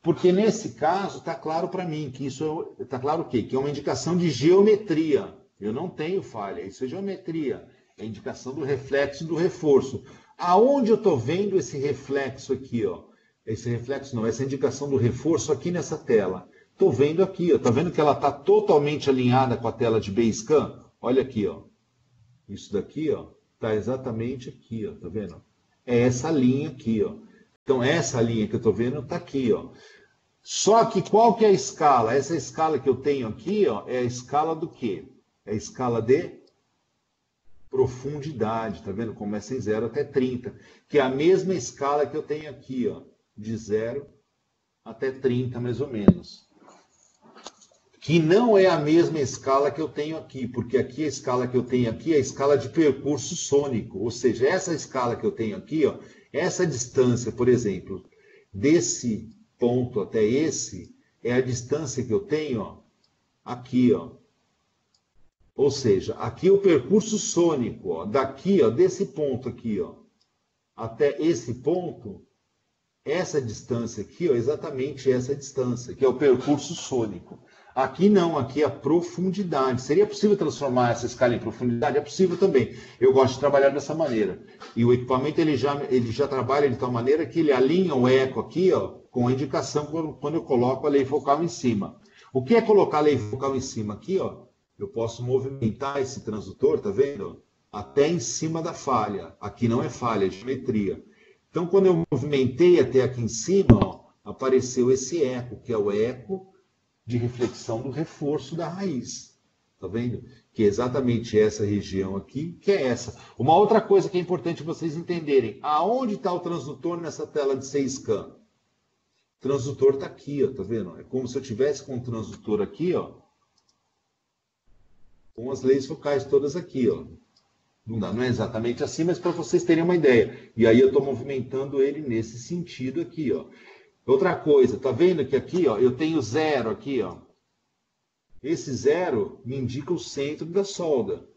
Porque nesse caso está claro para mim que isso está claro o quê? Que é uma indicação de geometria. Eu não tenho falha, isso é geometria. É a indicação do reflexo e do reforço. Aonde eu estou vendo esse reflexo aqui, ó? Esse reflexo não, essa indicação do reforço aqui nessa tela. Estou vendo aqui, ó. Está vendo que ela está totalmente alinhada com a tela de B-Scan? Olha aqui, ó. Isso daqui, ó, está exatamente aqui, ó. Tá vendo? É essa linha aqui, ó. Então essa linha que eu estou vendo está aqui, ó. Só que qual que é a escala? Essa escala que eu tenho aqui, ó, é a escala do quê? É a escala de profundidade, tá vendo? Começa em 0 até 30, que é a mesma escala que eu tenho aqui, ó, de 0 até 30, mais ou menos. Que não é a mesma escala que eu tenho aqui, porque aqui a escala que eu tenho aqui é a escala de percurso sônico, ou seja, essa escala que eu tenho aqui, ó, essa distância, por exemplo, desse ponto até esse, é a distância que eu tenho, ó, aqui, ó. Ou seja, aqui o percurso sônico, ó, daqui, ó, desse ponto aqui, ó, até esse ponto, essa distância aqui, ó, exatamente essa distância, que é o percurso sônico. Aqui não, aqui é a profundidade. Seria possível transformar essa escala em profundidade? É possível também. Eu gosto de trabalhar dessa maneira. E o equipamento ele já trabalha de tal maneira que ele alinha o eco aqui, ó, com a indicação quando eu coloco a lei focal em cima. O que é colocar a lei focal em cima aqui, ó? Eu posso movimentar esse transdutor, tá vendo? Até em cima da falha. Aqui não é falha, é geometria. Então, quando eu movimentei até aqui em cima, ó, apareceu esse eco, que é o eco de reflexão do reforço da raiz. Tá vendo? Que é exatamente essa região aqui, que é essa. Uma outra coisa que é importante vocês entenderem. Aonde está o transdutor nessa tela de C-Scan? O transdutor está aqui, ó, tá vendo? É como se eu tivesse com o transdutor aqui, ó, com as leis focais todas aqui, ó. Não é exatamente assim, mas para vocês terem uma ideia. E aí eu estou movimentando ele nesse sentido aqui, ó. Outra coisa, tá vendo que aqui, ó, eu tenho 0 aqui, ó. Esse 0 me indica o centro da solda.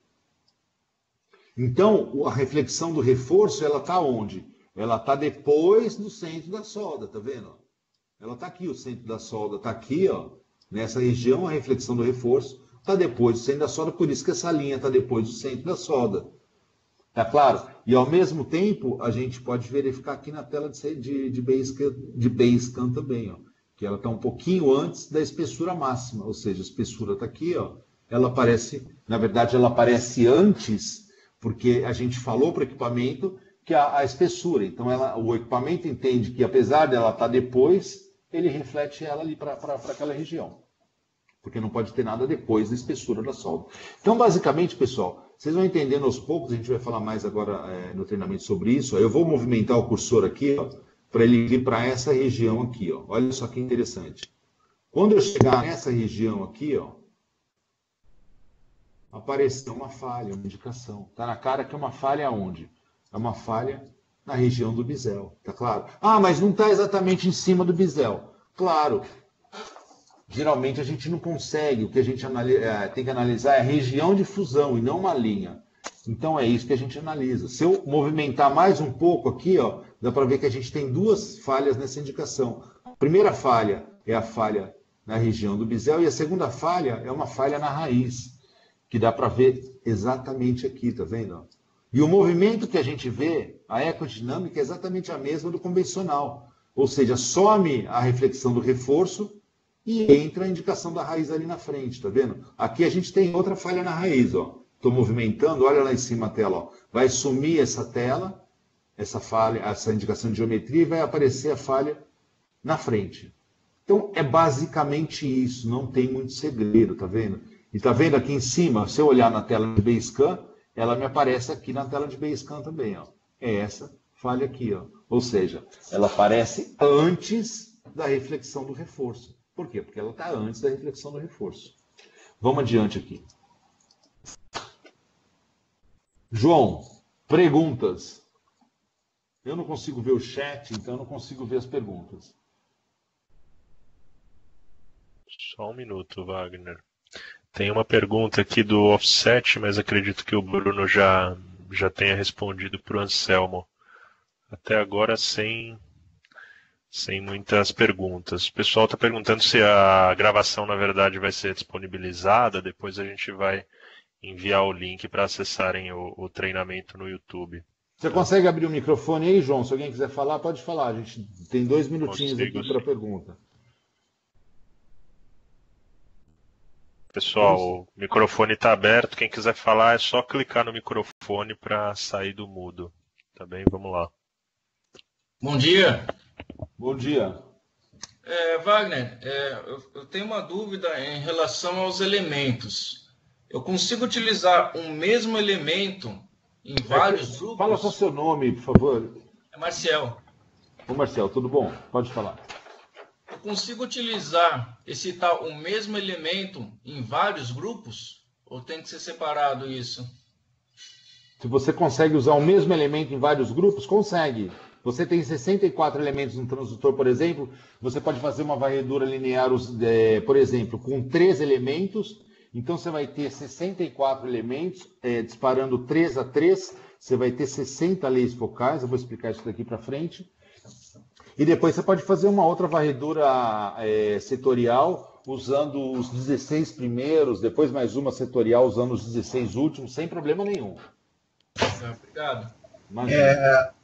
Então, a reflexão do reforço, ela está onde? Ela está depois do centro da solda, tá vendo? Ela está aqui, o centro da solda está aqui, ó. Nessa região, a reflexão do reforço está depois do centro da solda, por isso que essa linha está depois do centro da solda. Tá claro? E ao mesmo tempo, a gente pode verificar aqui na tela de B-Scan também, ó, que ela está um pouquinho antes da espessura máxima, ou seja, a espessura está aqui, ó, ela aparece, na verdade, ela aparece antes, porque a gente falou para o equipamento que a espessura. Então, o equipamento entende que, apesar dela estar depois, ele reflete ela ali para aquela região. Porque não pode ter nada depois da espessura da solda. Então, basicamente, pessoal, vocês vão entendendo aos poucos, a gente vai falar mais agora no treinamento sobre isso. Eu vou movimentar o cursor aqui, para ele ir para essa região aqui. Ó. Olha só que interessante. Quando eu chegar nessa região aqui, ó, apareceu uma falha, uma indicação. Está na cara que é uma falha onde? É uma falha na região do bisel, tá claro? Ah, mas não está exatamente em cima do bisel. Claro, geralmente a gente não consegue, o que a gente tem que analisar é a região de fusão e não uma linha. Então é isso que a gente analisa. Se eu movimentar mais um pouco aqui, ó, dá para ver que a gente tem duas falhas nessa indicação. A primeira falha é a falha na região do bisel e a segunda falha é uma falha na raiz, que dá para ver exatamente aqui, tá vendo? E o movimento que a gente vê, a ecodinâmica, é exatamente a mesma do convencional. Ou seja, some a reflexão do reforço e entra a indicação da raiz ali na frente, tá vendo? Aqui a gente tem outra falha na raiz, ó. Estou movimentando, olha lá em cima a tela, ó. Vai sumir essa tela, essa falha, essa indicação de geometria, e vai aparecer a falha na frente. Então, é basicamente isso, não tem muito segredo, tá vendo? E tá vendo aqui em cima, se eu olhar na tela de Basecamp, ela me aparece aqui na tela de Basecamp também, ó. É essa falha aqui, ó. Ou seja, ela aparece antes da reflexão do reforço. Por quê? Porque ela está antes da reflexão do reforço. Vamos adiante aqui. João, perguntas. Eu não consigo ver o chat, então eu não consigo ver as perguntas. Só um minuto, Wagner. Tem uma pergunta aqui do Offset, mas acredito que o Bruno já tenha respondido para o Anselmo. Até agora sem muitas perguntas. O pessoal está perguntando se a gravação, na verdade, vai ser disponibilizada. Depois a gente vai enviar o link para acessarem o treinamento no YouTube. Você consegue abrir o microfone aí, João? Se alguém quiser falar, pode falar. A gente tem 2 minutinhos aqui para a pergunta. Pessoal, o microfone está aberto. Quem quiser falar é só clicar no microfone para sair do mudo. Tá bem? Vamos lá. Bom dia. Bom dia. Wagner, eu tenho uma dúvida em relação aos elementos. Eu consigo utilizar um mesmo elemento em vários grupos? Fala só seu nome, por favor. É Marcel. Ô, Marcel, tudo bom? Pode falar. Eu consigo utilizar esse tal, o mesmo elemento em vários grupos? Ou tem que ser separado isso? Se você consegue usar o mesmo elemento em vários grupos, consegue. Você tem 64 elementos no transdutor, por exemplo, você pode fazer uma varredura linear, por exemplo, com 3 elementos. Então você vai ter 64 elementos, disparando 3 a 3, você vai ter 60 leis focais. Eu vou explicar isso daqui para frente. E depois você pode fazer uma outra varredura setorial, usando os 16 primeiros, depois mais uma setorial usando os 16 últimos, sem problema nenhum. Obrigado.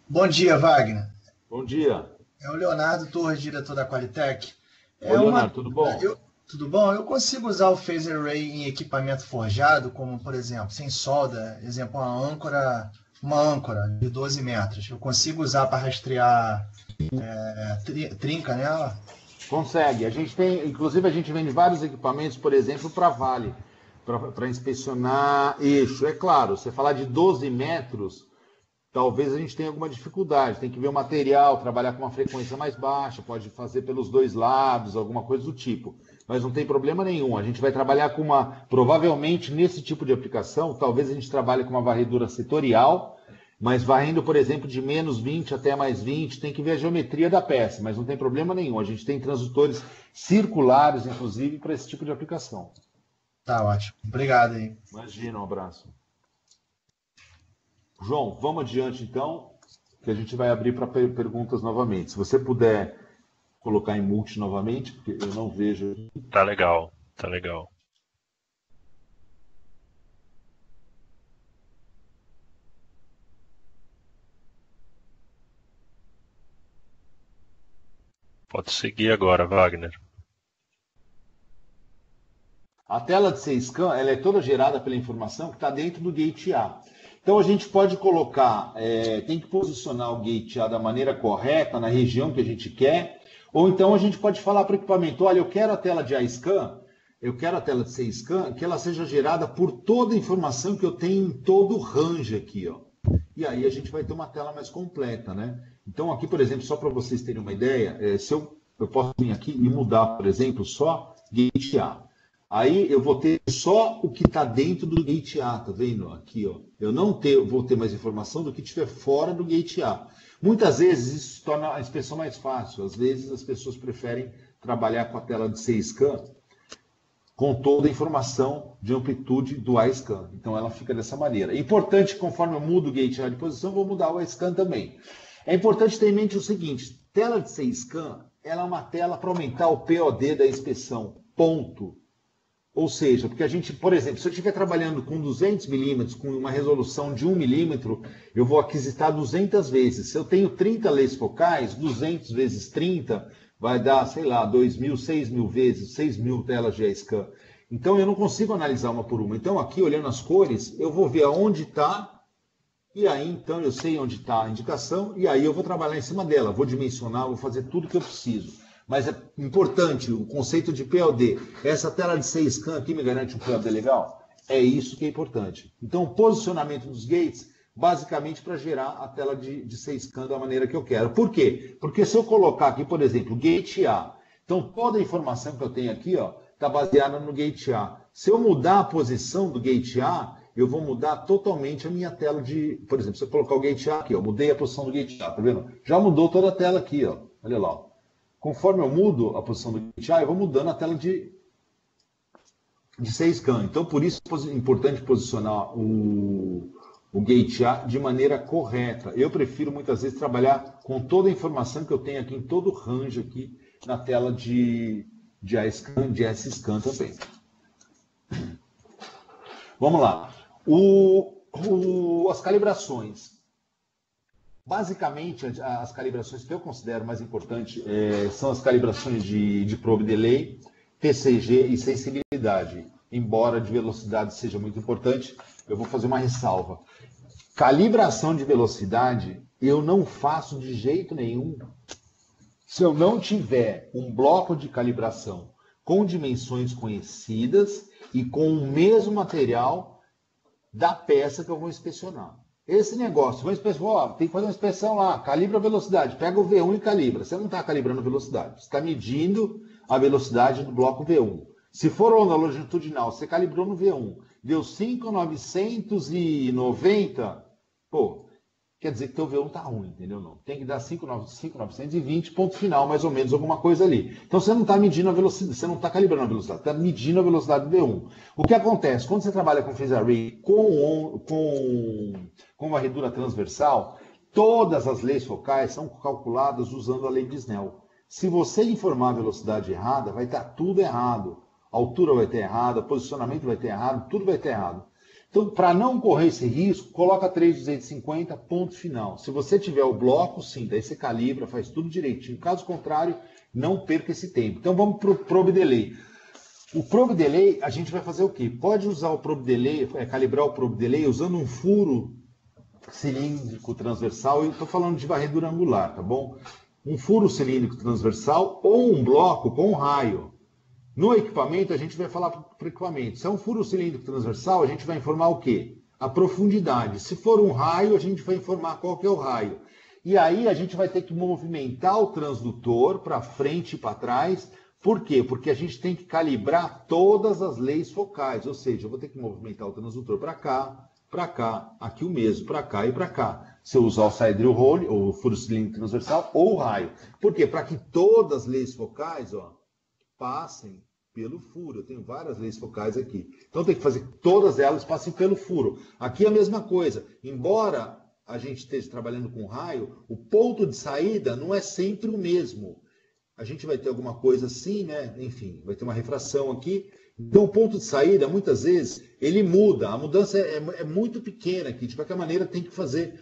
Bom dia, Wagner. Bom dia. É o Leonardo Torres, diretor da Qualitec. Oi, Leonardo, tudo bom? Tudo bom? Eu consigo usar o Phase Array em equipamento forjado, como, por exemplo, sem solda, exemplo, uma âncora de 12 metros. Eu consigo usar para rastrear trinca nela? Consegue. Inclusive, a gente vende vários equipamentos, por exemplo, para Vale, para inspecionar eixo. É claro, você falar de 12 metros, talvez a gente tenha alguma dificuldade. Tem que ver o material, trabalhar com uma frequência mais baixa, pode fazer pelos 2 lados, alguma coisa do tipo. Mas não tem problema nenhum. A gente vai trabalhar com provavelmente nesse tipo de aplicação, talvez a gente trabalhe com uma varredura setorial, mas varrendo, por exemplo, de menos 20 até mais 20, tem que ver a geometria da peça, mas não tem problema nenhum. A gente tem transdutores circulares, inclusive, para esse tipo de aplicação. Tá ótimo. Obrigado aí. Imagina, um abraço. João, vamos adiante então, que a gente vai abrir para perguntas novamente. Se você puder colocar em multi novamente, porque eu não vejo. Tá legal, tá legal. Pode seguir agora, Wagner. A tela de C-Scan, ela é toda gerada pela informação que está dentro do Gate A. Então, a gente pode colocar, tem que posicionar o Gate A da maneira correta, na região que a gente quer, ou então a gente pode falar para o equipamento, olha, eu quero a tela de A-Scan, eu quero a tela de C-Scan, que ela seja gerada por toda a informação que eu tenho em todo o range aqui, ó. E aí a gente vai ter uma tela mais completa, né? Então, aqui, por exemplo, só para vocês terem uma ideia, se eu posso vir aqui e mudar, por exemplo, só Gate A. Aí eu vou ter só o que está dentro do Gate A, tá vendo? Aqui, ó. Eu não vou ter mais informação do que estiver fora do Gate A. Muitas vezes isso torna a inspeção mais fácil. Às vezes as pessoas preferem trabalhar com a tela de C-Scan com toda a informação de amplitude do A-Scan. Então ela fica dessa maneira. É importante, conforme eu mudo o Gate A de posição, eu vou mudar o A-Scan também. É importante ter em mente o seguinte, tela de C-Scan, ela é uma tela para aumentar o POD da inspeção, ponto. Ou seja, porque a gente, por exemplo, se eu estiver trabalhando com 200 milímetros, com uma resolução de 1 milímetro, eu vou aquisitar 200 vezes. Se eu tenho 30 leis focais, 200 vezes 30 vai dar, sei lá, 2.000, 6.000 vezes, 6.000 telas de A-Scan. Então eu não consigo analisar uma por uma. Então aqui, olhando as cores, eu vou ver aonde está, e aí então eu sei onde está a indicação, e aí eu vou trabalhar em cima dela, vou dimensionar, vou fazer tudo que eu preciso. Mas é importante o conceito de POD. Essa tela de C-Scan aqui me garante um POD legal? É isso que é importante. Então, o posicionamento dos gates, basicamente para gerar a tela de C-Scan da maneira que eu quero. Por quê? Porque se eu colocar aqui, por exemplo, Gate A, então toda a informação que eu tenho aqui está baseada no Gate A. Se eu mudar a posição do Gate A, eu vou mudar totalmente a minha tela de... Por exemplo, se eu colocar o Gate A aqui, mudei a posição do Gate A, tá vendo? Já mudou toda a tela aqui, ó. Olha lá, ó. Conforme eu mudo a posição do Gate A, eu vou mudando a tela de C-Scan. Então, por isso é importante posicionar o Gate A de maneira correta. Eu prefiro, muitas vezes, trabalhar com toda a informação que eu tenho aqui em todo o range aqui na tela de A-Scan, de S-Scan também. Vamos lá. As calibrações. Basicamente, as calibrações que eu considero mais importantes são as calibrações de probe delay, TCG e sensibilidade. Embora de velocidade seja muito importante, eu vou fazer uma ressalva. Calibração de velocidade eu não faço de jeito nenhum se eu não tiver um bloco de calibração com dimensões conhecidas e com o mesmo material da peça que eu vou inspecionar. Esse negócio, tem que fazer uma inspeção lá, calibra a velocidade, pega o V1 e calibra. Você não está calibrando a velocidade, você está medindo a velocidade do bloco V1. Se for onda longitudinal, você calibrou no V1, deu 5.990, pô, quer dizer que teu V1 está ruim, entendeu? Não, tem que dar 5.920, ponto final, mais ou menos, alguma coisa ali. Então você não está medindo a velocidade, você não está calibrando a velocidade, está medindo a velocidade do V1. O que acontece? Quando você trabalha com phase array com varredura transversal, todas as leis focais são calculadas usando a lei de Snell. Se você informar a velocidade errada, vai estar tudo errado. A altura vai estar errada, o posicionamento vai estar errado, tudo vai estar errado. Então, para não correr esse risco, coloca 3.250, ponto final. Se você tiver o bloco, sim, daí você calibra, faz tudo direitinho. Caso contrário, não perca esse tempo. Então, vamos para o probe delay. O probe delay, a gente vai fazer o quê? Pode usar o probe delay, calibrar o probe delay usando um furo cilíndrico transversal. Eu estou falando de varredura angular, tá bom? Um furo cilíndrico transversal ou um bloco com raio. No equipamento, a gente vai falar para o equipamento. Se é um furo cilíndrico transversal, a gente vai informar o quê? A profundidade. Se for um raio, a gente vai informar qual que é o raio. E aí a gente vai ter que movimentar o transdutor para frente e para trás. Por quê? Porque a gente tem que calibrar todas as leis focais. Ou seja, eu vou ter que movimentar o transdutor para cá, aqui o mesmo, para cá e para cá. Se eu usar o side drill hole, ou o furo cilíndrico transversal, ou o raio. Por quê? Para que todas as leis focais, passem pelo furo. Eu tenho várias leis focais aqui. Então tem que fazer que todas elas passem pelo furo. Aqui é a mesma coisa. Embora a gente esteja trabalhando com raio, o ponto de saída não é sempre o mesmo. A gente vai ter alguma coisa assim, né? Enfim, vai ter uma refração aqui. Então o ponto de saída, muitas vezes, ele muda. A mudança é muito pequena aqui. De qualquer maneira, tem que fazer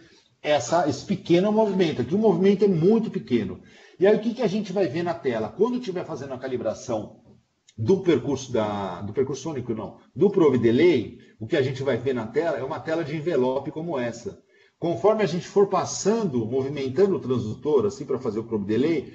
esse pequeno movimento. Aqui o movimento é muito pequeno. E aí o que a gente vai ver na tela? Quando estiver fazendo a calibração do percurso sônico, não, do probe delay, o que a gente vai ver na tela é uma tela de envelope como essa. Conforme a gente for passando, movimentando o transdutor, assim para fazer o probe delay,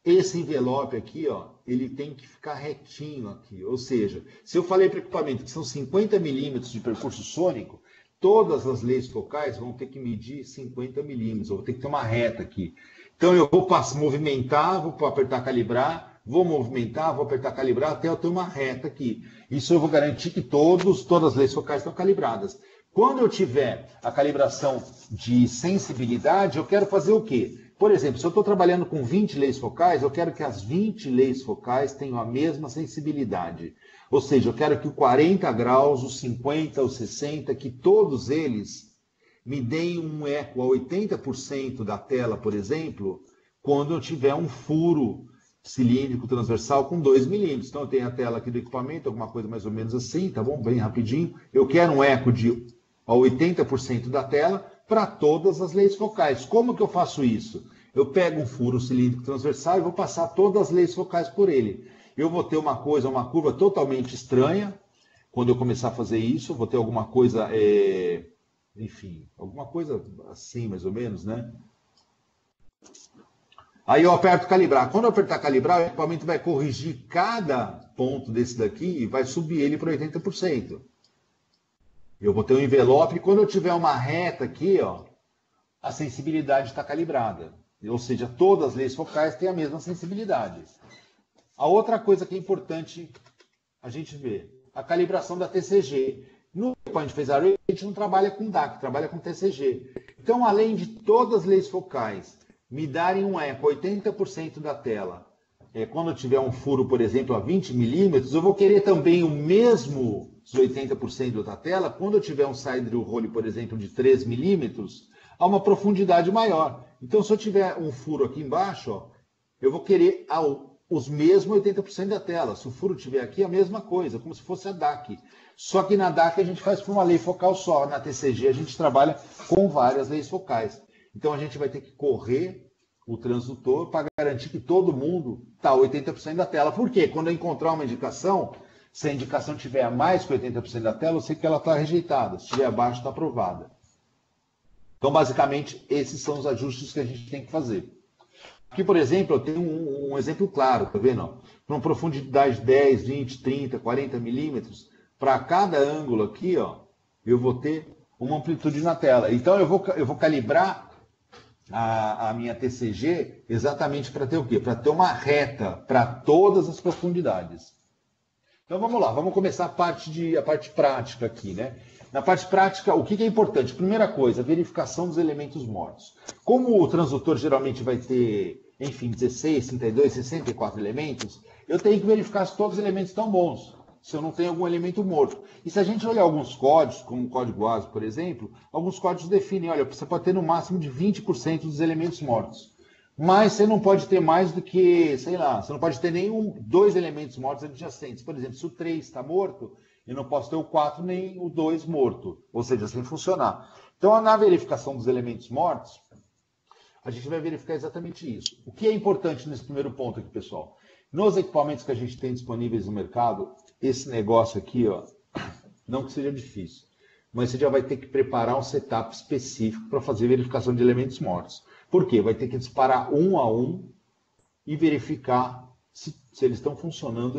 esse envelope aqui, ó, ele tem que ficar retinho aqui. Ou seja, se eu falei para o equipamento que são 50 milímetros de percurso sônico, todas as leis focais vão ter que medir 50 milímetros. Eu vou ter que ter uma reta aqui. Então eu vou movimentar, vou apertar calibrar, vou movimentar, vou apertar calibrar, até eu ter uma reta aqui. Isso eu vou garantir que todas as leis focais estão calibradas. Quando eu tiver a calibração de sensibilidade, eu quero fazer o quê? Por exemplo, se eu estou trabalhando com 20 leis focais, eu quero que as 20 leis focais tenham a mesma sensibilidade. Ou seja, eu quero que o 40 graus, os 50, os 60, que todos eles me deem um eco a 80% da tela, por exemplo, quando eu tiver um furo cilíndrico transversal com 2 milímetros. Então eu tenho a tela aqui do equipamento, alguma coisa mais ou menos assim, tá bom? Bem rapidinho. Eu quero um eco a 80% da tela para todas as leis focais. Como que eu faço isso? Eu pego um furo cilíndrico transversal e vou passar todas as leis focais por ele. Eu vou ter uma curva totalmente estranha quando eu começar a fazer isso. Eu vou ter alguma coisa, enfim, alguma coisa assim, mais ou menos, né? Aí eu aperto calibrar. Quando eu apertar calibrar, o equipamento vai corrigir cada ponto desse daqui e vai subir ele para 80%. Eu vou ter um envelope e quando eu tiver uma reta aqui, ó, a sensibilidade está calibrada. Ou seja, todas as leis focais têm a mesma sensibilidade. A outra coisa que é importante a gente ver, a calibração da TCG. No Point Phase Array, a gente não trabalha com DAC, trabalha com TCG. Então, além de todas as leis focais me darem um eco 80% da tela, quando eu tiver um furo, por exemplo, a 20 milímetros, eu vou querer também o mesmo 80% da tela, quando eu tiver um side roll, por exemplo, de 3 milímetros, a uma profundidade maior. Então, se eu tiver um furo aqui embaixo, ó, eu vou querer os mesmos 80% da tela. Se o furo tiver aqui, a mesma coisa, como se fosse a DAC. Só que na DAC a gente faz por uma lei focal só. Na TCG a gente trabalha com várias leis focais. Então, a gente vai ter que correr o transdutor para garantir que todo mundo está 80% da tela. Por quê? Quando eu encontrar uma indicação, se a indicação tiver a mais que 80% da tela, eu sei que ela está rejeitada. Se estiver abaixo, está aprovada. Então, basicamente, esses são os ajustes que a gente tem que fazer. Aqui, por exemplo, eu tenho um exemplo claro, tá vendo? Para uma profundidade de 10, 20, 30, 40 milímetros, para cada ângulo aqui, ó, eu vou ter uma amplitude na tela. Então, eu vou calibrar a minha TCG exatamente para ter o quê? Para ter uma reta para todas as profundidades. Então, vamos lá. Vamos começar a parte prática aqui, né? Na parte prática, o que é importante? Primeira coisa, a verificação dos elementos mortos. Como o transdutor geralmente vai ter, enfim, 16, 32, 64 elementos, eu tenho que verificar se todos os elementos estão bons, se eu não tenho algum elemento morto. E se a gente olhar alguns códigos, como o código ASO, por exemplo, alguns códigos definem, olha, você pode ter no máximo de 20% dos elementos mortos. Mas você não pode ter mais do que, sei lá, você não pode ter dois elementos mortos adjacentes. Por exemplo, se o 3 está morto, eu não posso ter o 4 nem o 2 morto, ou seja, sem funcionar. Então, na verificação dos elementos mortos, a gente vai verificar exatamente isso. O que é importante nesse primeiro ponto aqui, pessoal? Nos equipamentos que a gente tem disponíveis no mercado, esse negócio aqui, ó, não que seja difícil, mas você já vai ter que preparar um setup específico para fazer verificação de elementos mortos. Por quê? Vai ter que disparar um a um e verificar se eles estão funcionando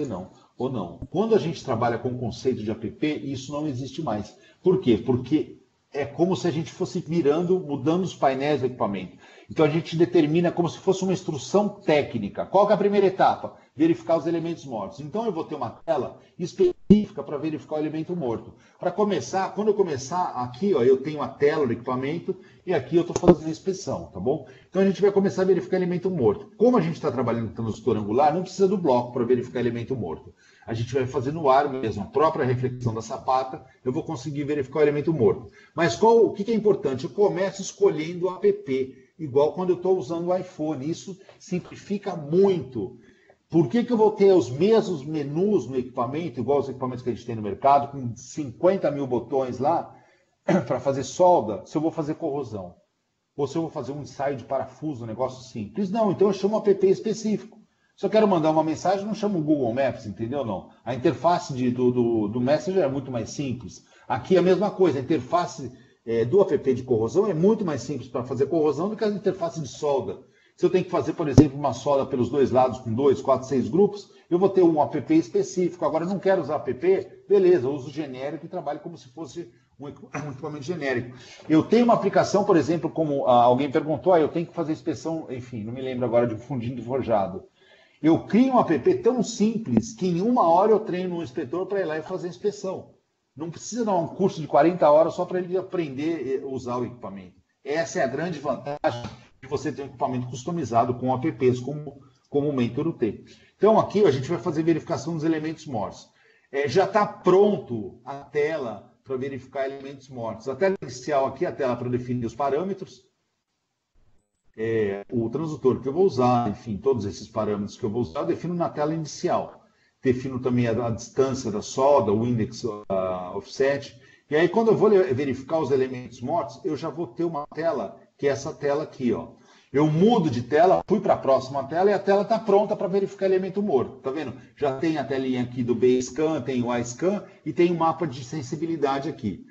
ou não. Quando a gente trabalha com o conceito de app, isso não existe mais. Por quê? Porque é como se a gente fosse mudando os painéis do equipamento. Então a gente determina como se fosse uma instrução técnica. Qual que é a primeira etapa? Verificar os elementos mortos. Então eu vou ter uma tela específica para verificar o elemento morto. Para começar, quando eu começar aqui, ó, eu tenho a tela do equipamento e aqui eu estou fazendo a inspeção, tá bom? Então a gente vai começar a verificar elemento morto. Como a gente está trabalhando com transdutor angular, não precisa do bloco para verificar elemento morto. A gente vai fazer no ar mesmo, a própria reflexão da sapata, eu vou conseguir verificar o elemento morto. Mas o que é importante? Eu começo escolhendo o app, igual quando eu estou usando o iPhone. Isso simplifica muito. Por que eu vou ter os mesmos menus no equipamento, igual os equipamentos que a gente tem no mercado, com 50 mil botões lá, para fazer solda, se eu vou fazer corrosão? Ou se eu vou fazer um ensaio de parafuso, um negócio simples? Não, então eu chamo um app específico. Se eu quero mandar uma mensagem, não chamo o Google Maps, entendeu? Não. A interface do Messenger é muito mais simples. Aqui é a mesma coisa, a interface do app de corrosão é muito mais simples para fazer corrosão do que a interface de solda. Se eu tenho que fazer, por exemplo, uma solda pelos dois lados com 2, 4, 6 grupos, eu vou ter um app específico. Agora, eu não quero usar app, beleza, eu uso o genérico e trabalho como se fosse um equipamento genérico. Eu tenho uma aplicação, por exemplo, como alguém perguntou, eu tenho que fazer inspeção, enfim, não me lembro agora de um fundinho de forjado. Eu crio um app tão simples que em 1 hora eu treino um inspetor para ir lá e fazer a inspeção. Não precisa dar um curso de 40 horas só para ele aprender a usar o equipamento. Essa é a grande vantagem de você ter um equipamento customizado com apps, como o Mentor UT. Então aqui a gente vai fazer verificação dos elementos mortos. Já está pronto a tela para verificar elementos mortos. A tela inicial aqui é a tela para definir os parâmetros. O transdutor que eu vou usar, enfim, todos esses parâmetros que eu vou usar, eu defino na tela inicial. Defino também a distância da solda, o index offset. E aí, quando eu vou verificar os elementos mortos, eu já vou ter uma tela, que é essa tela aqui, ó. Eu mudo de tela, fui para a próxima tela e a tela está pronta para verificar elemento morto. Tá vendo? Já tem a telinha aqui do B-Scan, tem o A-Scan e tem um mapa de sensibilidade aqui.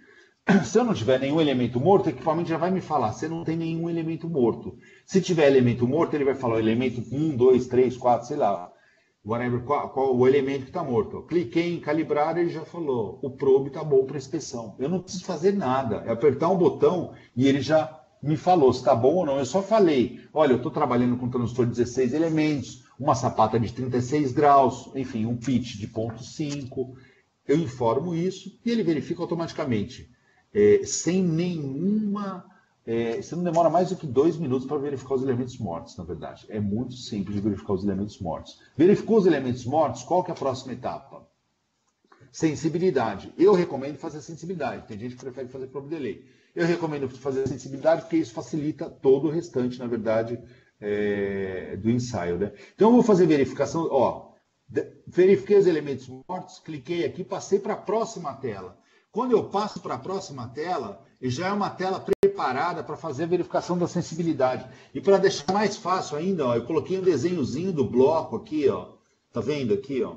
Se eu não tiver nenhum elemento morto, o equipamento já vai me falar, você não tem nenhum elemento morto. Se tiver elemento morto, ele vai falar o elemento 1, 2, 3, 4, sei lá, whatever, qual o elemento que está morto. Eu cliquei em calibrar, ele já falou, o probe está bom para inspeção. Eu não preciso fazer nada, é apertar um botão e ele já me falou se está bom ou não. Eu só falei, olha, eu estou trabalhando com um transistor de 16 elementos, uma sapata de 36 graus, enfim, um pitch de 0,5. Eu informo isso e ele verifica automaticamente. Sem nenhuma... você não demora mais do que 2 minutos para verificar os elementos mortos, na verdade. É muito simples de verificar os elementos mortos. Verificou os elementos mortos, qual que é a próxima etapa? Sensibilidade. Eu recomendo fazer sensibilidade. Tem gente que prefere fazer probe delay. Eu recomendo fazer sensibilidade porque isso facilita todo o restante, na verdade, do ensaio. Né? Então, eu vou fazer verificação. Verifiquei os elementos mortos, cliquei aqui, passei para a próxima tela. Quando eu passo para a próxima tela, já é uma tela preparada para fazer a verificação da sensibilidade. E para deixar mais fácil ainda, eu coloquei um desenhozinho do bloco aqui, ó. Tá vendo aqui, ó?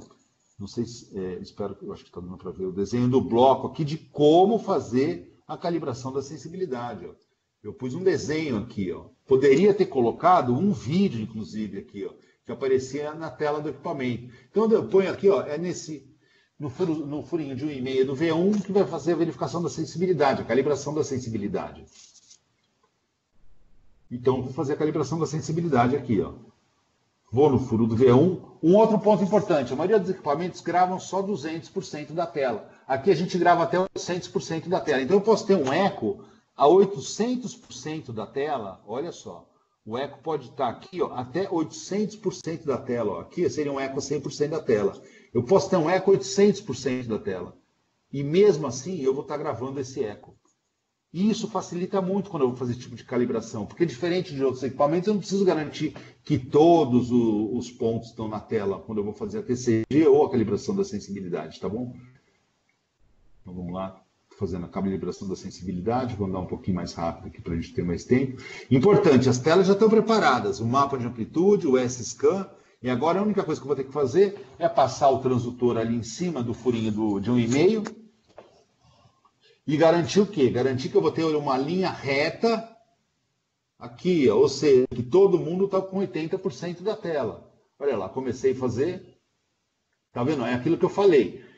Não sei se... espero que... Eu acho que está dando para ver o desenho do bloco aqui de como fazer a calibração da sensibilidade, ó. Eu pus um desenho aqui, ó. Poderia ter colocado um vídeo, inclusive, aqui, ó, que aparecia na tela do equipamento. Então, eu ponho aqui, ó, no furinho de 1,5 do V1, que vai fazer a verificação da sensibilidade, a calibração da sensibilidade. Então, eu vou fazer a calibração da sensibilidade aqui, ó. Vou no furo do V1. Um outro ponto importante, a maioria dos equipamentos gravam só 200% da tela. Aqui a gente grava até 800% da tela. Então, eu posso ter um eco a 800% da tela, olha só. O eco pode estar aqui, ó, até 800% da tela. Ó. Aqui seria um eco a 100% da tela. Eu posso ter um eco 800% da tela. E mesmo assim, eu vou estar gravando esse eco. E isso facilita muito quando eu vou fazer esse tipo de calibração. Porque diferente de outros equipamentos, eu não preciso garantir que todos os pontos estão na tela quando eu vou fazer a TCG ou a calibração da sensibilidade, tá bom? Então vamos lá. Fazendo a calibração da sensibilidade, vou andar um pouquinho mais rápido aqui para a gente ter mais tempo. Importante, as telas já estão preparadas, o mapa de amplitude, o S-Scan, e agora a única coisa que eu vou ter que fazer é passar o transdutor ali em cima do furinho de 1,5 e garantir o quê? Garantir que eu vou ter uma linha reta aqui, ó, ou seja, que todo mundo está com 80% da tela. Olha lá, comecei a fazer, tá vendo? É aquilo que eu falei.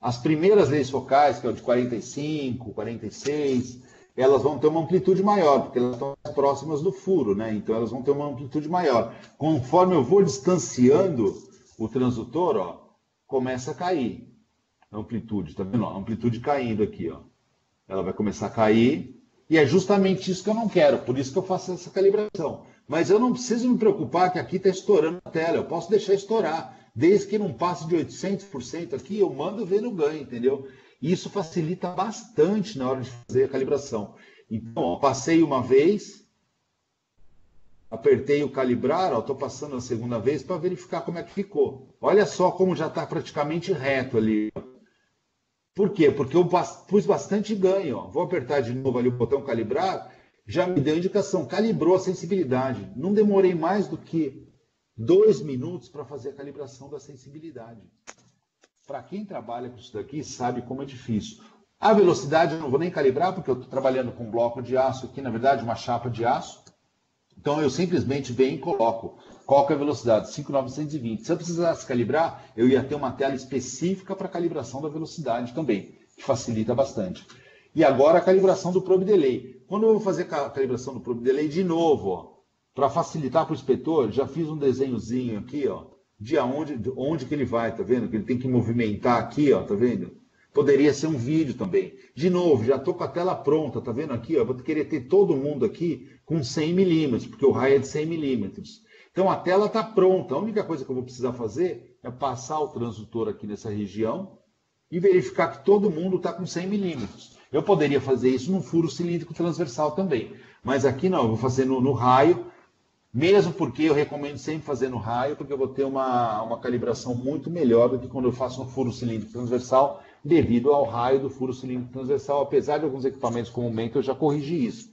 As primeiras leis focais, que é o de 45, 46, elas vão ter uma amplitude maior, porque elas estão mais próximas do furo, né? Então elas vão ter uma amplitude maior. Conforme eu vou distanciando o transdutor, ó, começa a cair a amplitude, tá vendo? A amplitude caindo aqui, ó. Ela vai começar a cair, e é justamente isso que eu não quero, por isso que eu faço essa calibração. Mas eu não preciso me preocupar que aqui está estourando a tela, eu posso deixar estourar. Desde que não passe de 800% aqui, eu mando ver no ganho, entendeu? E isso facilita bastante na hora de fazer a calibração. Então, ó, passei uma vez, apertei o calibrar, estou passando a segunda vez para verificar como é que ficou. Olha só como já está praticamente reto ali. Por quê? Porque eu pus bastante ganho. Ó. Vou apertar de novo ali o botão calibrar, já me deu indicação, calibrou a sensibilidade. Não demorei mais do que 2 minutos para fazer a calibração da sensibilidade. Para quem trabalha com isso daqui, sabe como é difícil. A velocidade eu não vou nem calibrar, porque eu estou trabalhando com um bloco de aço aqui, na verdade, uma chapa de aço. Então, eu simplesmente venho e coloco. Qual que é a velocidade? 5.920. Se eu precisasse calibrar, eu ia ter uma tela específica para calibração da velocidade também, que facilita bastante. E agora a calibração do probe delay. Quando eu vou fazer a calibração do probe delay, de novo, para facilitar para o inspetor, já fiz um desenhozinho aqui, ó, de onde que ele vai, tá vendo? Que ele tem que movimentar aqui, ó, tá vendo? Poderia ser um vídeo também. De novo, já estou com a tela pronta, tá vendo aqui? Ó, vou querer ter todo mundo aqui com 100 milímetros, porque o raio é de 100 milímetros. Então a tela está pronta. A única coisa que eu vou precisar fazer é passar o transdutor aqui nessa região e verificar que todo mundo está com 100 milímetros. Eu poderia fazer isso num furo cilíndrico transversal também. Mas aqui não, eu vou fazer no raio, mesmo porque eu recomendo sempre fazer no raio, porque eu vou ter uma calibração muito melhor do que quando eu faço no furo cilíndrico transversal, devido ao raio do furo cilíndrico transversal, apesar de alguns equipamentos como o Mentor eu já corrigi isso.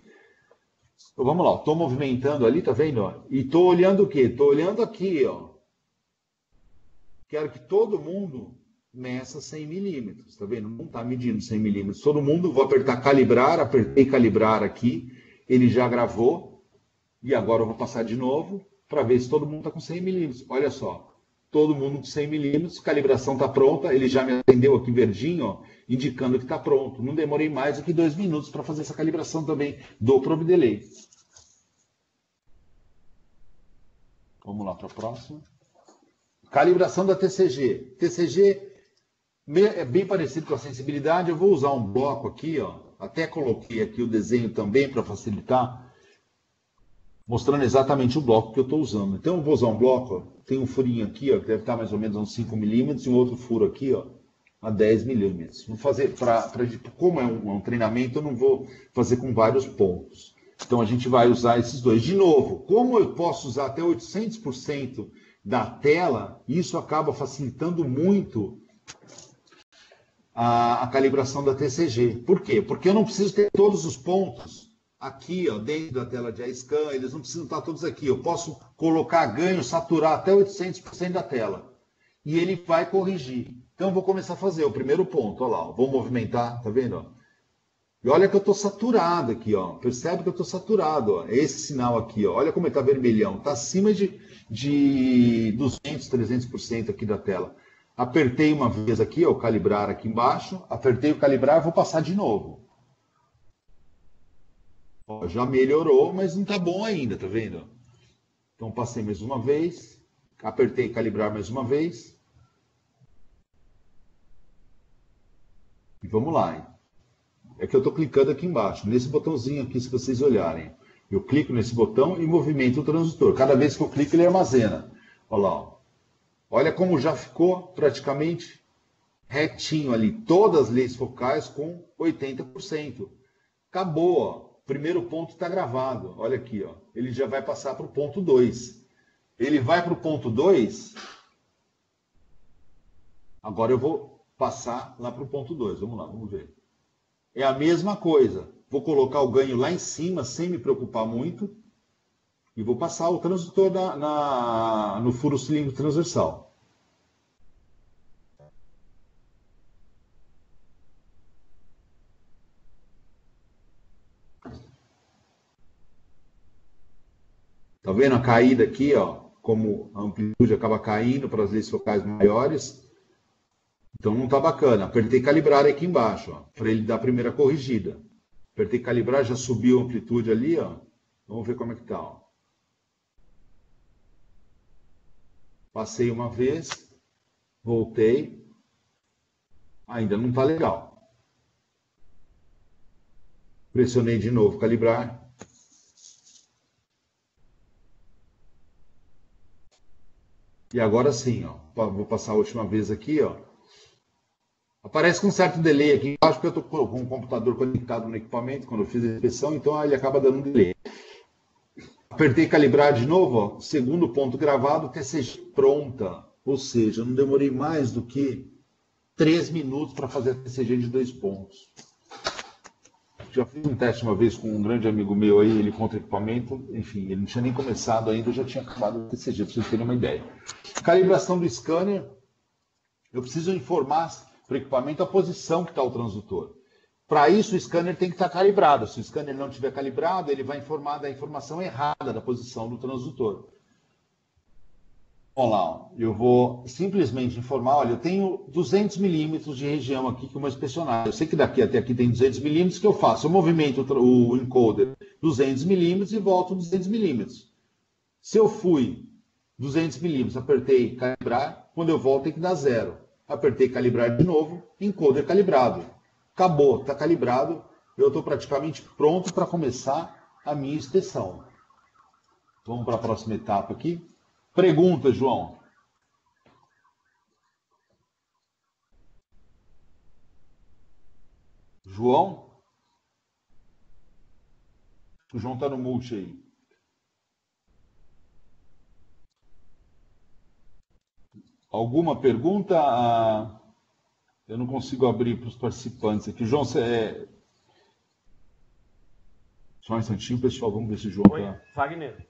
Então, vamos lá, estou movimentando ali, tá vendo? Ó? E estou olhando o quê? Estou olhando aqui, ó. Quero que todo mundo meça 100 milímetros, tá vendo? Não está medindo 100 milímetros. Todo mundo, vou apertar calibrar, apertei calibrar aqui, ele já gravou, e agora eu vou passar de novo para ver se todo mundo está com 100 milímetros. Olha só. Todo mundo com 100 milímetros, calibração está pronta, ele já me atendeu aqui verdinho, ó, indicando que está pronto. Não demorei mais do que 2 minutos para fazer essa calibração também do probe delay. Vamos lá para a próxima. Calibração da TCG. TCG é bem parecido com a sensibilidade. Eu vou usar um bloco aqui, ó, até coloquei aqui o desenho também para facilitar, mostrando exatamente o bloco que eu estou usando. Então eu vou usar um bloco, ó, tem um furinho aqui, ó, que deve estar mais ou menos a uns 5 milímetros, e um outro furo aqui, ó, a 10 milímetros. Vou fazer, como é um treinamento, eu não vou fazer com vários pontos. Então a gente vai usar esses dois. De novo, como eu posso usar até 800% da tela, isso acaba facilitando muito a calibração da TCG. Por quê? Porque eu não preciso ter todos os pontos aqui, ó, dentro da tela de iScan, eles não precisam estar todos aqui. Eu posso colocar ganho, saturar até 800% da tela. E ele vai corrigir. Então, eu vou começar a fazer o primeiro ponto. Olha lá, ó, vou movimentar, tá vendo? Ó? E olha que eu estou saturado aqui, ó. Percebe que eu estou saturado, ó. Esse sinal aqui, ó. Olha como ele está vermelhão. Está acima de 200, 300% aqui da tela. Apertei uma vez aqui, ó, o calibrar aqui embaixo. Apertei o calibrar e vou passar de novo. Ó, já melhorou, mas não está bom ainda, tá vendo? Então passei mais uma vez, apertei calibrar mais uma vez. E vamos lá, hein? É que eu estou clicando aqui embaixo, nesse botãozinho aqui, se vocês olharem. Eu clico nesse botão e movimento o transdutor. Cada vez que eu clico, ele armazena. Olha lá, ó. Olha como já ficou praticamente retinho ali. Todas as leis focais com 80%. Acabou, ó. O primeiro ponto está gravado. Olha aqui, ó. Ele já vai passar para o ponto 2. Ele vai para o ponto 2. Agora eu vou passar lá para o ponto 2. Vamos lá, vamos ver. É a mesma coisa. Vou colocar o ganho lá em cima, sem me preocupar muito. E vou passar o transdutor no furo cilíndrico transversal. Tá vendo a caída aqui, ó? Como a amplitude acaba caindo para as leis focais maiores. Então não tá bacana. Apertei calibrar aqui embaixo, ó, para ele dar a primeira corrigida. Apertei calibrar, já subiu a amplitude ali, ó. Vamos ver como é que tá, ó. Passei uma vez, voltei. Ainda não tá legal. Pressionei de novo calibrar. E agora sim, ó, vou passar a última vez aqui, ó. Aparece com um certo delay aqui embaixo, porque eu estou com o computador conectado no equipamento quando eu fiz a inspeção, então ele acaba dando um delay. Apertei calibrar de novo, ó, segundo ponto gravado, TCG pronta. Ou seja, eu não demorei mais do que 3 minutos para fazer a TCG de 2 pontos. já fiz um teste uma vez com um grande amigo meu aí, ele contra equipamento, enfim, ele não tinha nem começado ainda, já tinha acabado o TCG, para vocês terem uma ideia. Calibração do scanner, eu preciso informar para o equipamento a posição que está o transdutor. Para isso, o scanner tem que estar calibrado. Se o scanner não estiver calibrado, ele vai informar da informação errada da posição do transdutor. Vamos lá, eu vou simplesmente informar, olha, eu tenho 200 milímetros de região aqui que eu vou inspecionar. Eu sei que daqui até aqui tem 200 milímetros, que eu faço? Eu movimento o encoder 200 milímetros e volto 200 milímetros. Se eu fui 200 milímetros, apertei calibrar, quando eu volto tem que dar 0. Apertei calibrar de novo, encoder calibrado. Acabou, está calibrado, eu estou praticamente pronto para começar a minha inspeção. Vamos para a próxima etapa aqui. Pergunta, João. João? O João está no multi aí. Alguma pergunta? Eu não consigo abrir para os participantes aqui. João, você é... Só um instantinho, pessoal. Vamos ver se o João está... Wagner.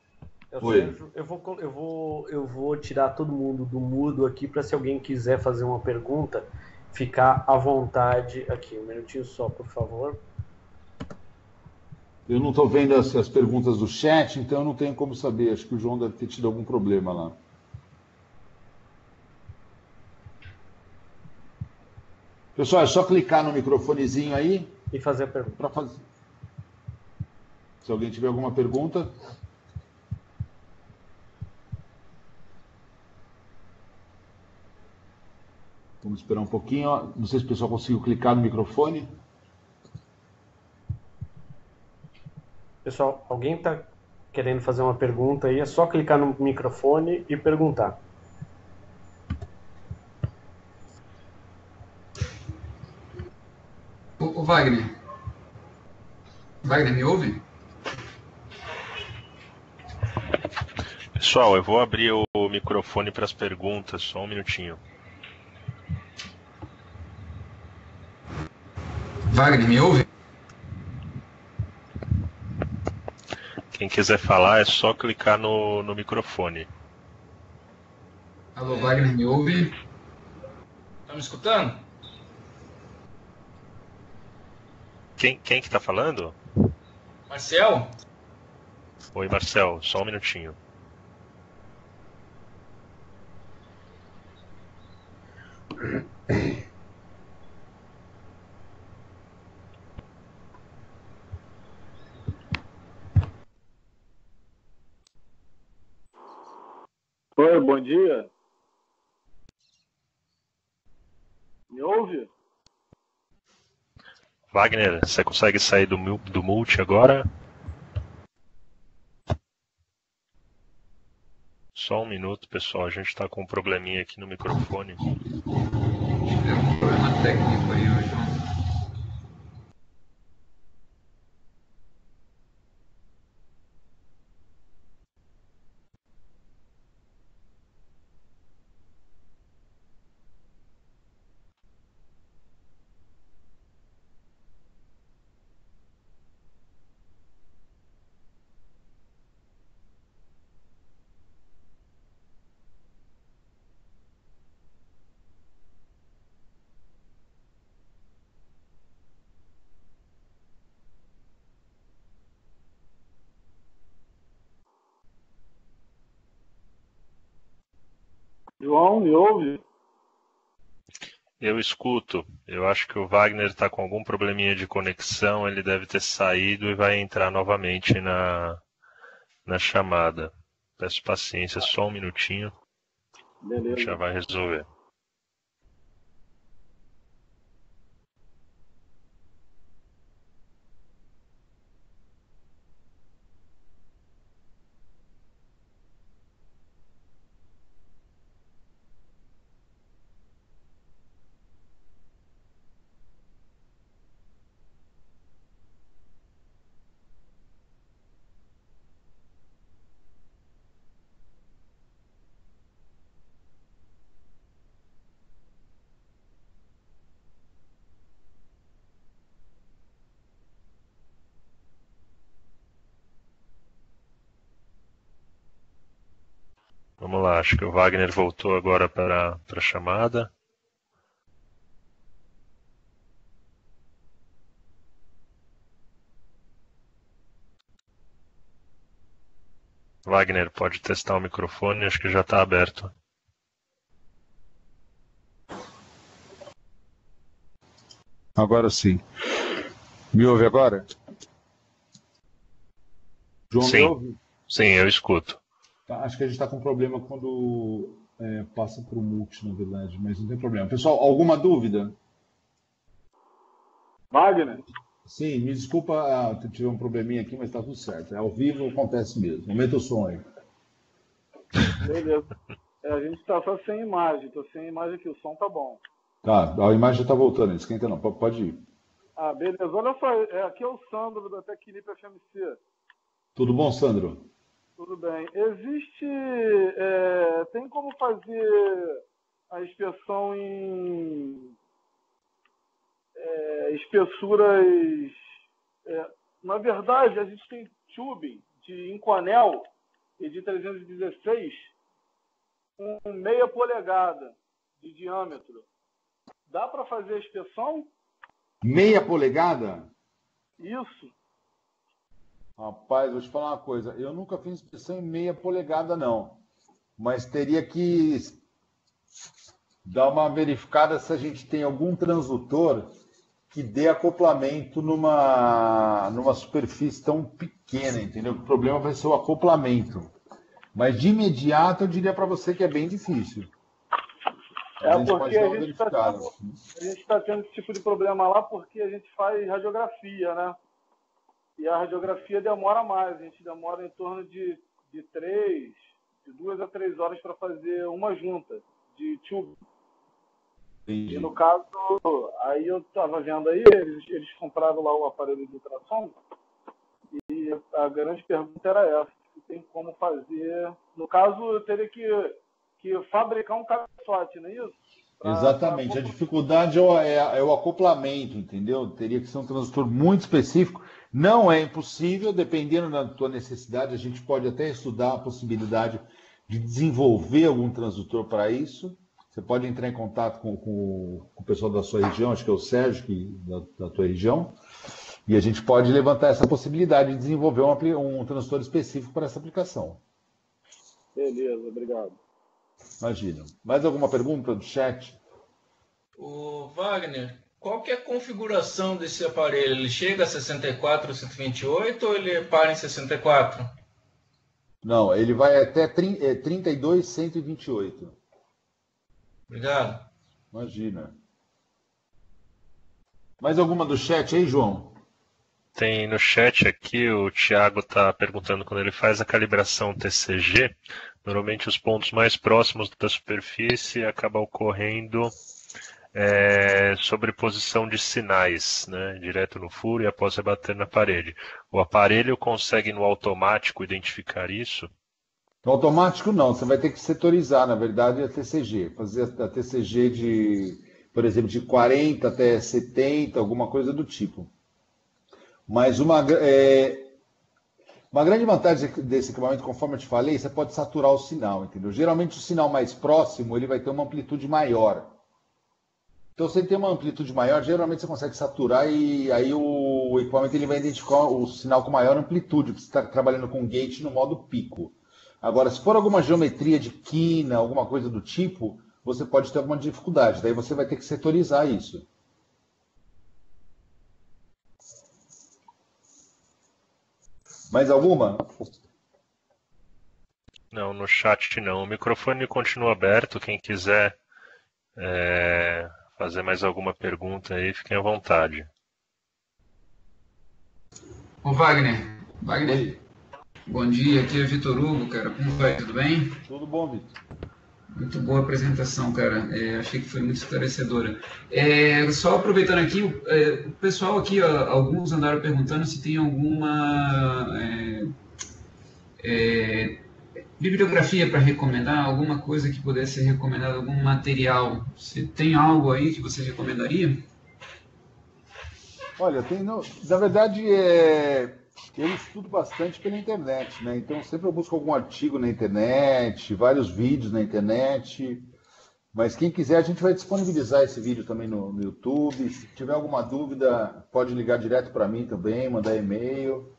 Oi. Eu vou tirar todo mundo do mudo aqui para se alguém quiser fazer uma pergunta, ficar à vontade aqui. Um minutinho só, por favor. Eu não estou vendo as perguntas do chat, então eu não tenho como saber. Acho que o João deve ter tido algum problema lá. Pessoal, é só clicar no microfonezinho aí. E fazer a pergunta. Fazer... Se alguém tiver alguma pergunta... Vamos esperar um pouquinho. Não sei se o pessoal conseguiu clicar no microfone. Pessoal, alguém está querendo fazer uma pergunta aí? É só clicar no microfone e perguntar. Ô Wagner. Wagner, me ouve? Pessoal, eu vou abrir o microfone para as perguntas, só um minutinho. Wagner, me ouve? Quem quiser falar é só clicar no microfone. Alô, Wagner, me ouve? Tá me escutando? Quem que está falando? Marcel? Oi, Marcel, só um minutinho. Oi, bom dia. Me ouve? Wagner, você consegue sair do multi agora? Só um minuto, pessoal. A gente está com um probleminha aqui no microfone. Tivemos um problema técnico aí hoje. João, me ouve? Eu escuto. Eu acho que o Wagner está com algum probleminha de conexão. Ele deve ter saído e vai entrar novamente na chamada. Peço paciência, só um minutinho. Beleza. Já vai resolver. Vamos lá, acho que o Wagner voltou agora para a chamada. Wagner, pode testar o microfone, acho que já está aberto. Agora sim. Me ouve agora? João, Sim. me ouve? Sim, eu escuto. Tá, acho que a gente está com problema quando passa por um mute, na verdade, mas não tem problema. Pessoal, alguma dúvida? Wagner? Sim, me desculpa, tive um probleminha aqui, mas está tudo certo. É ao vivo, acontece mesmo. Aumenta o som aí. Beleza. A gente está só sem imagem. Estou sem imagem aqui. O som tá bom. Tá, a imagem já está voltando, não esquenta não. Pode ir. Ah, beleza. Olha só. Aqui é o Sandro da Tecnip FMC. Tudo bom, Sandro? Tudo bem. Tem como fazer a inspeção em espessuras... na verdade, a gente tem tubing de Inconel e de 316 com meia polegada de diâmetro. Dá para fazer a inspeção? Meia polegada? Isso. Rapaz, vou te falar uma coisa. Eu nunca fiz inspeção em meia polegada, não. Mas teria que dar uma verificada se a gente tem algum transdutor que dê acoplamento numa superfície tão pequena, entendeu? O problema vai ser o acoplamento. Mas de imediato eu diria para você que é bem difícil. Porque a gente está tendo esse tipo de problema lá porque a gente faz radiografia, né? E a radiografia demora mais. A gente demora em torno de 2 a 3 horas para fazer uma junta de tube. Entendi. E no caso, aí eu estava vendo aí, eles compraram lá o aparelho de ultrassom e a grande pergunta era essa, se tem como fazer... No caso, eu teria que fabricar um cabeçote, não é isso? Exatamente. A dificuldade é o acoplamento, entendeu? Teria que ser um transdutor muito específico. Não é impossível, dependendo da tua necessidade, a gente pode até estudar a possibilidade de desenvolver algum transdutor para isso. Você pode entrar em contato com o pessoal da sua região, acho que é o Sérgio, da tua região, e a gente pode levantar essa possibilidade de desenvolver um transdutor específico para essa aplicação. Beleza, obrigado. Imagina. Mais alguma pergunta do chat? O Wagner, qual que é a configuração desse aparelho? Ele chega a 64 ou 128 ou ele para em 64? Não, ele vai até 32, 128. Obrigado. Imagina. Mais alguma do chat aí, João? Tem no chat aqui, o Thiago está perguntando quando ele faz a calibração TCG, normalmente os pontos mais próximos da superfície acaba ocorrendo sobreposição de sinais, né, direto no furo e após rebater na parede. O aparelho consegue no automático identificar isso? No automático não, você vai ter que setorizar, na verdade, a TCG. Fazer a TCG por exemplo, de 40 até 70, alguma coisa do tipo. Mas uma grande vantagem desse equipamento, conforme eu te falei, você pode saturar o sinal, entendeu? Geralmente o sinal mais próximo ele vai ter uma amplitude maior. Então, se ele tem uma amplitude maior, geralmente você consegue saturar e aí o equipamento ele vai identificar o sinal com maior amplitude, porque você está trabalhando com gate no modo pico. Agora, se for alguma geometria de quina, alguma coisa do tipo, você pode ter alguma dificuldade. Daí você vai ter que setorizar isso. Mais alguma? Não, no chat não. O microfone continua aberto. Quem quiser fazer mais alguma pergunta aí, fiquem à vontade. Ô Wagner. Oi. Bom dia, aqui é Vitor Hugo, cara. Como vai? Tudo bem? Tudo bom, Vitor? Muito boa a apresentação, cara. Achei que foi muito esclarecedora. Só aproveitando aqui, o pessoal aqui, alguns andaram perguntando se tem alguma bibliografia para recomendar, alguma coisa que pudesse ser recomendada, algum material. Se tem algo aí que você recomendaria? Olha, na verdade, Eu estudo bastante pela internet, né? Então sempre eu busco algum artigo na internet, vários vídeos na internet. Mas quem quiser, a gente vai disponibilizar esse vídeo também no YouTube. Se tiver alguma dúvida, pode ligar direto para mim também, mandar e-mail.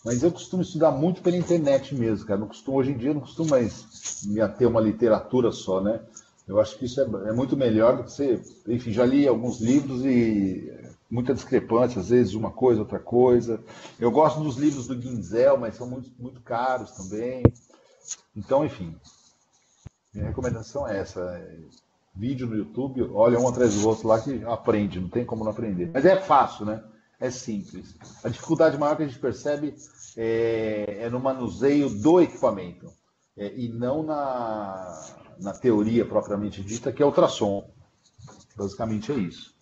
Mas eu costumo estudar muito pela internet mesmo, cara. Não costumo, hoje em dia, não costumo mais me ater a uma literatura só, né? Eu acho que isso é muito melhor do que você... Enfim, já li alguns livros e muita discrepância, às vezes uma coisa, outra coisa. Eu gosto dos livros do Guinzel, mas são muito, muito caros também. Então, enfim, minha recomendação é essa. Vídeo no YouTube, olha um atrás do outro lá que aprende, não tem como não aprender. Mas é fácil, né? É simples. A dificuldade maior que a gente percebe é no manuseio do equipamento e não na teoria propriamente dita, que é ultrassom. Basicamente é isso.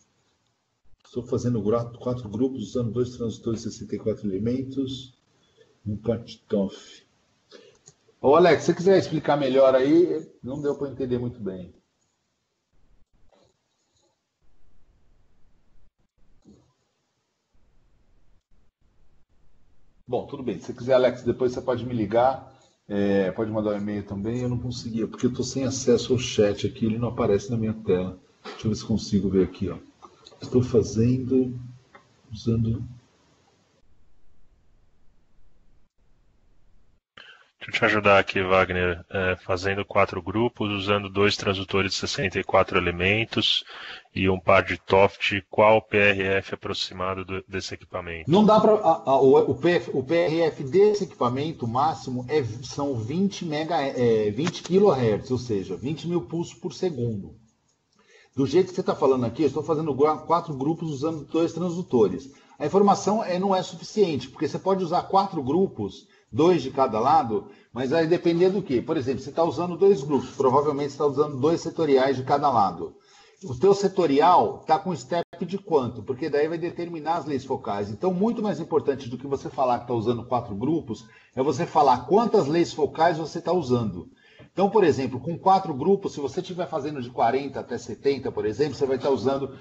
Estou fazendo 4 grupos usando 2 transistores de 64 elementos e um part-toff. Ô Alex, se você quiser explicar melhor aí, não deu para entender muito bem. Bom, tudo bem. Se você quiser, Alex, depois você pode me ligar, pode mandar um e-mail também. Eu não conseguia, porque eu estou sem acesso ao chat aqui, ele não aparece na minha tela. Deixa eu ver se consigo ver aqui, ó. Estou fazendo, usando... Deixa eu te ajudar aqui, Wagner, fazendo 4 grupos, usando 2 transdutores de 64 elementos e um par de TOFT. Qual o PRF aproximado desse equipamento? Não dá para... O PRF desse equipamento máximo são 20 kHz, ou seja, 20 mil pulsos por segundo. Do jeito que você está falando aqui, eu estou fazendo 4 grupos usando 2 transdutores. A informação não é suficiente, porque você pode usar 4 grupos, 2 de cada lado, mas vai depender do quê? Por exemplo, você está usando 2 grupos, provavelmente você está usando 2 setoriais de cada lado. O teu setorial está com step de quanto? Porque daí vai determinar as leis focais. Então, muito mais importante do que você falar que está usando 4 grupos, é você falar quantas leis focais você está usando. Então, por exemplo, com 4 grupos, se você estiver fazendo de 40 até 70, por exemplo, você vai estar usando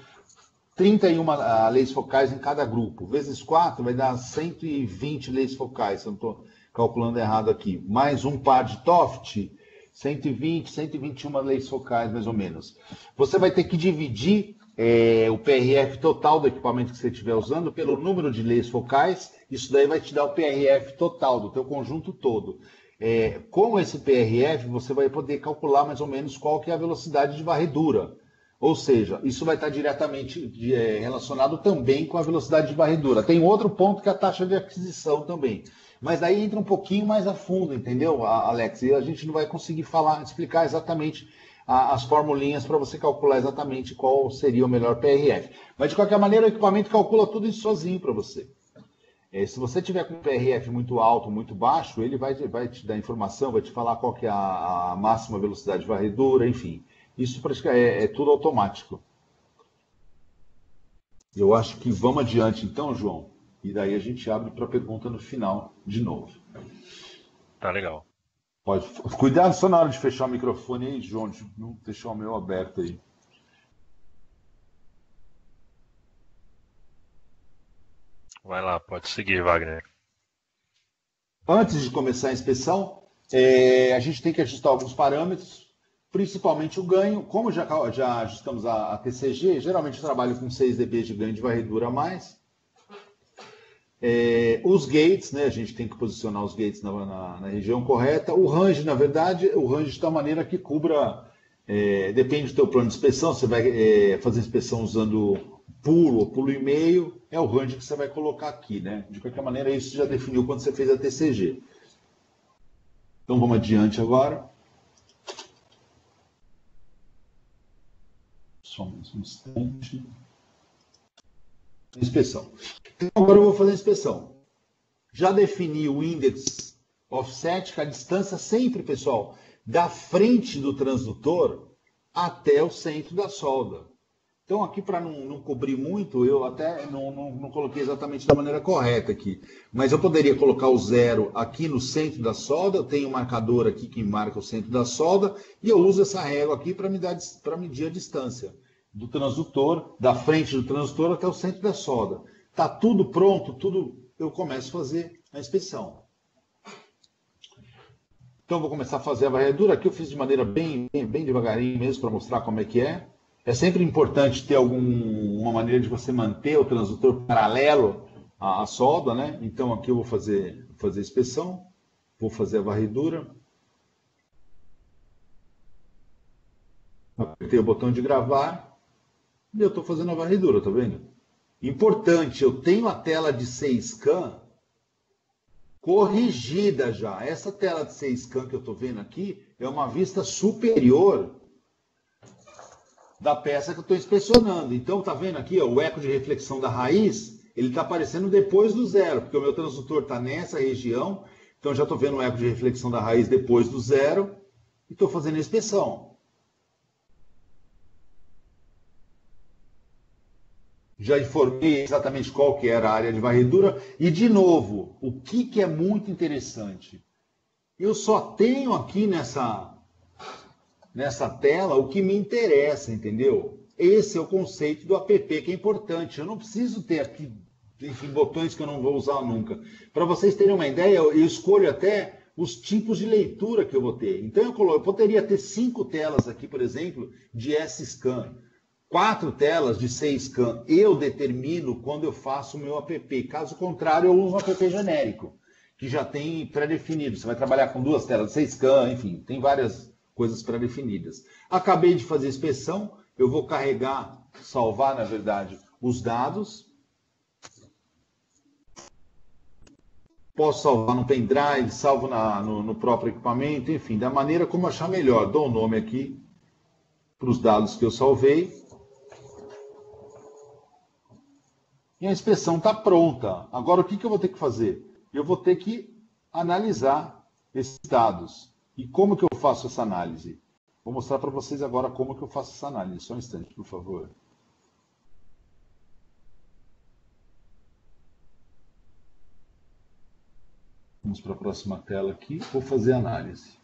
31 leis focais em cada grupo. Vezes 4 vai dar 120 leis focais, se eu não estou calculando errado aqui. Mais um par de TOFT, 120, 121 leis focais, mais ou menos. Você vai ter que dividir o PRF total do equipamento que você estiver usando pelo número de leis focais. Isso daí vai te dar o PRF total do teu conjunto todo. Com esse PRF, você vai poder calcular mais ou menos qual que é a velocidade de varredura. Ou seja, isso vai estar diretamente relacionado também com a velocidade de varredura. Tem outro ponto que é a taxa de aquisição também. Mas daí entra um pouquinho mais a fundo, entendeu, Alex? E a gente não vai conseguir explicar exatamente as formulinhas para você calcular exatamente qual seria o melhor PRF. Mas, de qualquer maneira, o equipamento calcula tudo isso sozinho para você. Se você tiver com um PRF muito alto, muito baixo, ele vai te dar informação, vai te falar qual que é a máxima velocidade de varredura, enfim. Isso praticamente é tudo automático. Eu acho que vamos adiante então, João. E daí a gente abre para a pergunta no final de novo. Tá legal. Pode. Cuidado só na hora de fechar o microfone aí, João, de não deixar o meu aberto aí. Vai lá, pode seguir, Wagner. Antes de começar a inspeção, a gente tem que ajustar alguns parâmetros, principalmente o ganho. Como já ajustamos a TCG, geralmente eu trabalho com 6 dB de ganho de varredura a mais. Os gates, né, a gente tem que posicionar os gates na região correta. O range, na verdade, o range de tal maneira que cubra, depende do teu plano de inspeção, você vai fazer inspeção usando pulo ou pulo e meio, é o range que você vai colocar aqui, né? De qualquer maneira, isso já definiu quando você fez a TCG. Então vamos adiante agora. Só mais um instante. Inspeção. Então, agora eu vou fazer a inspeção. Já defini o index offset, que é a distância sempre, pessoal, da frente do transdutor até o centro da solda. Então, aqui, para não cobrir muito, eu até não coloquei exatamente da maneira correta aqui. Mas eu poderia colocar o 0 aqui no centro da solda. Eu tenho um marcador aqui que marca o centro da solda. E eu uso essa régua aqui para medir a distância do transdutor, da frente do transdutor até o centro da solda. Está tudo pronto, eu começo a fazer a inspeção. Então, vou começar a fazer a varredura. Aqui eu fiz de maneira bem devagarinho mesmo, para mostrar como é que é. É sempre importante ter alguma maneira de você manter o transdutor paralelo à solda, né? Então, aqui eu vou fazer a inspeção, vou fazer a varredura. Apertei o botão de gravar e eu estou fazendo a varredura, tá vendo? Importante, eu tenho a tela de 6CAM corrigida já. Essa tela de 6CAM que eu estou vendo aqui é uma vista superior da peça que eu estou inspecionando. Então, tá vendo aqui, ó, o eco de reflexão da raiz, ele está aparecendo depois do zero, porque o meu transdutor está nessa região. Então, já estou vendo o eco de reflexão da raiz depois do zero e estou fazendo a inspeção. Já informei exatamente qual que era a área de varredura. E, de novo, o que é muito interessante? Eu só tenho aqui nessa tela o que me interessa, entendeu? Esse é o conceito do app que é importante. Eu não preciso ter aqui, enfim, botões que eu não vou usar nunca. Para vocês terem uma ideia, eu escolho até os tipos de leitura que eu vou ter. Então, eu poderia ter 5 telas aqui, por exemplo, de S-Scan. 4 telas de 6CAM, eu determino quando eu faço o meu app. Caso contrário, eu uso um app genérico, que já tem pré-definido. Você vai trabalhar com 2 telas de 6CAM, enfim, tem várias coisas pré-definidas. Acabei de fazer a inspeção, eu vou carregar, salvar, na verdade, os dados. Posso salvar no pendrive, salvo no próprio equipamento, enfim, da maneira como achar melhor. Dou o nome aqui para os dados que eu salvei. E a inspeção está pronta. Agora, o que eu vou ter que fazer? Eu vou ter que analisar esses dados. E como que eu faço essa análise? Vou mostrar para vocês agora como que eu faço essa análise. Só um instante, por favor. Vamos para a próxima tela aqui. Vou fazer a análise.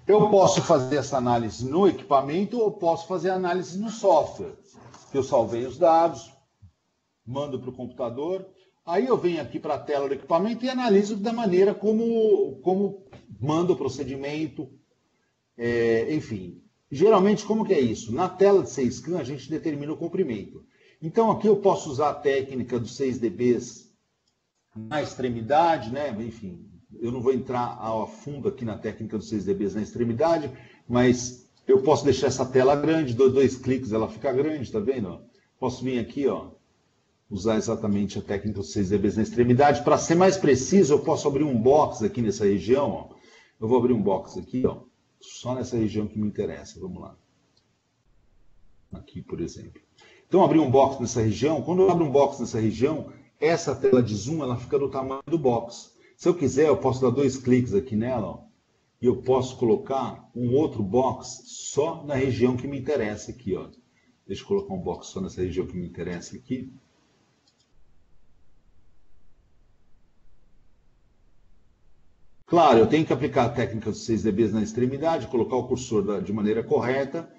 Eu posso fazer essa análise no equipamento ou posso fazer a análise no software. Eu salvei os dados, mando para o computador, aí eu venho aqui para a tela do equipamento e analiso da maneira como manda o procedimento, enfim. Geralmente, como que é isso? Na tela de 6CAM, a gente determina o comprimento. Então, aqui eu posso usar a técnica dos 6 dBs na extremidade, né? Enfim, eu não vou entrar a fundo aqui na técnica dos 6 dBs na extremidade, mas eu posso deixar essa tela grande, dou 2 cliques, ela fica grande, tá vendo? Posso vir aqui, ó, usar exatamente a técnica dos 6 dBs na extremidade. Para ser mais preciso, eu posso abrir um box aqui nessa região, ó. Eu vou abrir um box aqui, ó, só nessa região que me interessa. Vamos lá. Aqui, por exemplo. Então, abrir um box nessa região. Quando eu abro um box nessa região, essa tela de zoom, ela fica do tamanho do box. Se eu quiser, eu posso dar 2 cliques aqui nela, ó, e eu posso colocar um outro box só na região que me interessa aqui, ó. Deixa eu colocar um box só nessa região que me interessa aqui. Claro, eu tenho que aplicar a técnica dos 6 dBs na extremidade, colocar o cursor de maneira correta.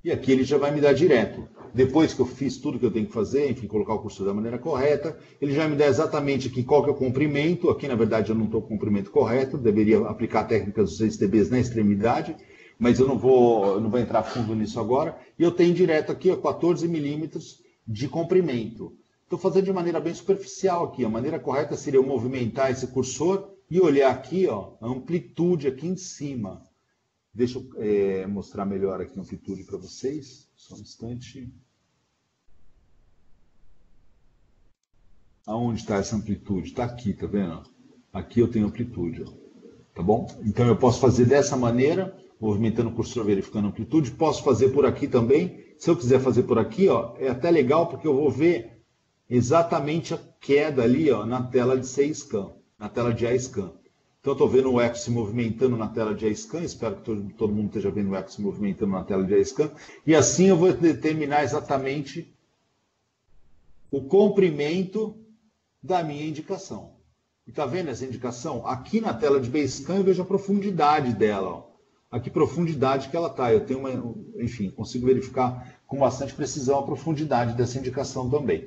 E aqui ele já vai me dar direto. Depois que eu fiz tudo que eu tenho que fazer, enfim, colocar o cursor da maneira correta, ele já me dá exatamente aqui qual que é o comprimento. Aqui, na verdade, eu não estou com o comprimento correto, deveria aplicar a técnica dos 6 dBs na extremidade, mas eu não vou entrar a fundo nisso agora. E eu tenho direto aqui, ó, 14 milímetros de comprimento. Estou fazendo de maneira bem superficial aqui. A maneira correta seria eu movimentar esse cursor e olhar aqui, ó, a amplitude aqui em cima. Deixa eu mostrar melhor aqui a amplitude para vocês. Só um instante. Aonde está essa amplitude? Está aqui, tá vendo? Aqui eu tenho amplitude, ó. Tá bom? Então eu posso fazer dessa maneira, movimentando o cursor, verificando a amplitude. Posso fazer por aqui também. Se eu quiser fazer por aqui, ó, é até legal porque eu vou ver exatamente a queda ali, ó, na tela de 6CAM, na tela de iScan. Então, eu estou vendo o eco se movimentando na tela de iScan, espero que todo mundo esteja vendo o eco se movimentando na tela de iScan, e assim eu vou determinar exatamente o comprimento da minha indicação. E está vendo essa indicação? Aqui na tela de Basecamp eu vejo a profundidade dela, ó. A que profundidade que ela está. Eu tenho enfim, consigo verificar com bastante precisão a profundidade dessa indicação também.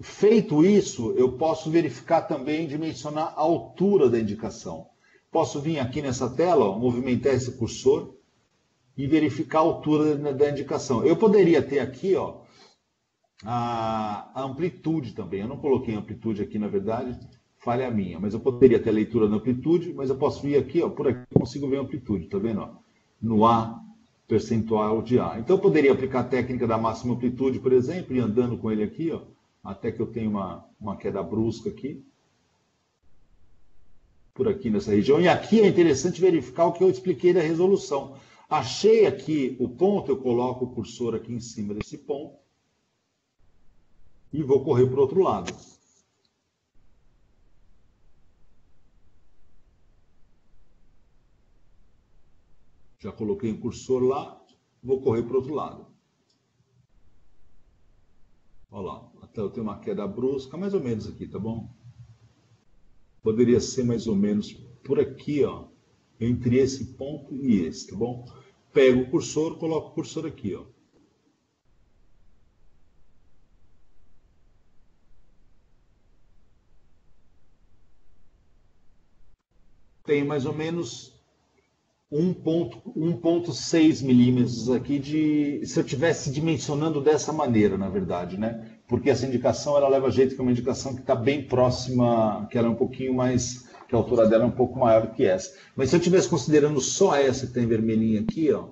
Feito isso, eu posso verificar também, dimensionar a altura da indicação. Posso vir aqui nessa tela, ó, movimentar esse cursor e verificar a altura da indicação. Eu poderia ter aqui, ó, a amplitude também. Eu não coloquei amplitude aqui, na verdade, falha minha, mas eu poderia ter a leitura da amplitude, mas eu posso vir aqui, ó, por aqui eu consigo ver a amplitude, tá vendo? Ó? No A, percentual de A. Então eu poderia aplicar a técnica da máxima amplitude, por exemplo, e andando com ele aqui, ó, até que eu tenha uma queda brusca aqui, por aqui nessa região. E aqui é interessante verificar o que eu expliquei da resolução. Achei aqui o ponto, eu coloco o cursor aqui em cima desse ponto e vou correr para o outro lado. Já coloquei o cursor lá, vou correr para o outro lado. Olha lá, até eu tenho uma queda brusca, mais ou menos aqui, tá bom? Poderia ser mais ou menos por aqui, ó, entre esse ponto e esse, tá bom? Pego o cursor, coloco o cursor aqui, ó. Tem mais ou menos 1,6 milímetros aqui se eu estivesse dimensionando dessa maneira, na verdade, né? Porque essa indicação, ela leva jeito que é uma indicação que está bem próxima, que ela é um pouquinho mais, que a altura dela é um pouco maior do que essa. Mas se eu estivesse considerando só essa que tem vermelhinha aqui, ó,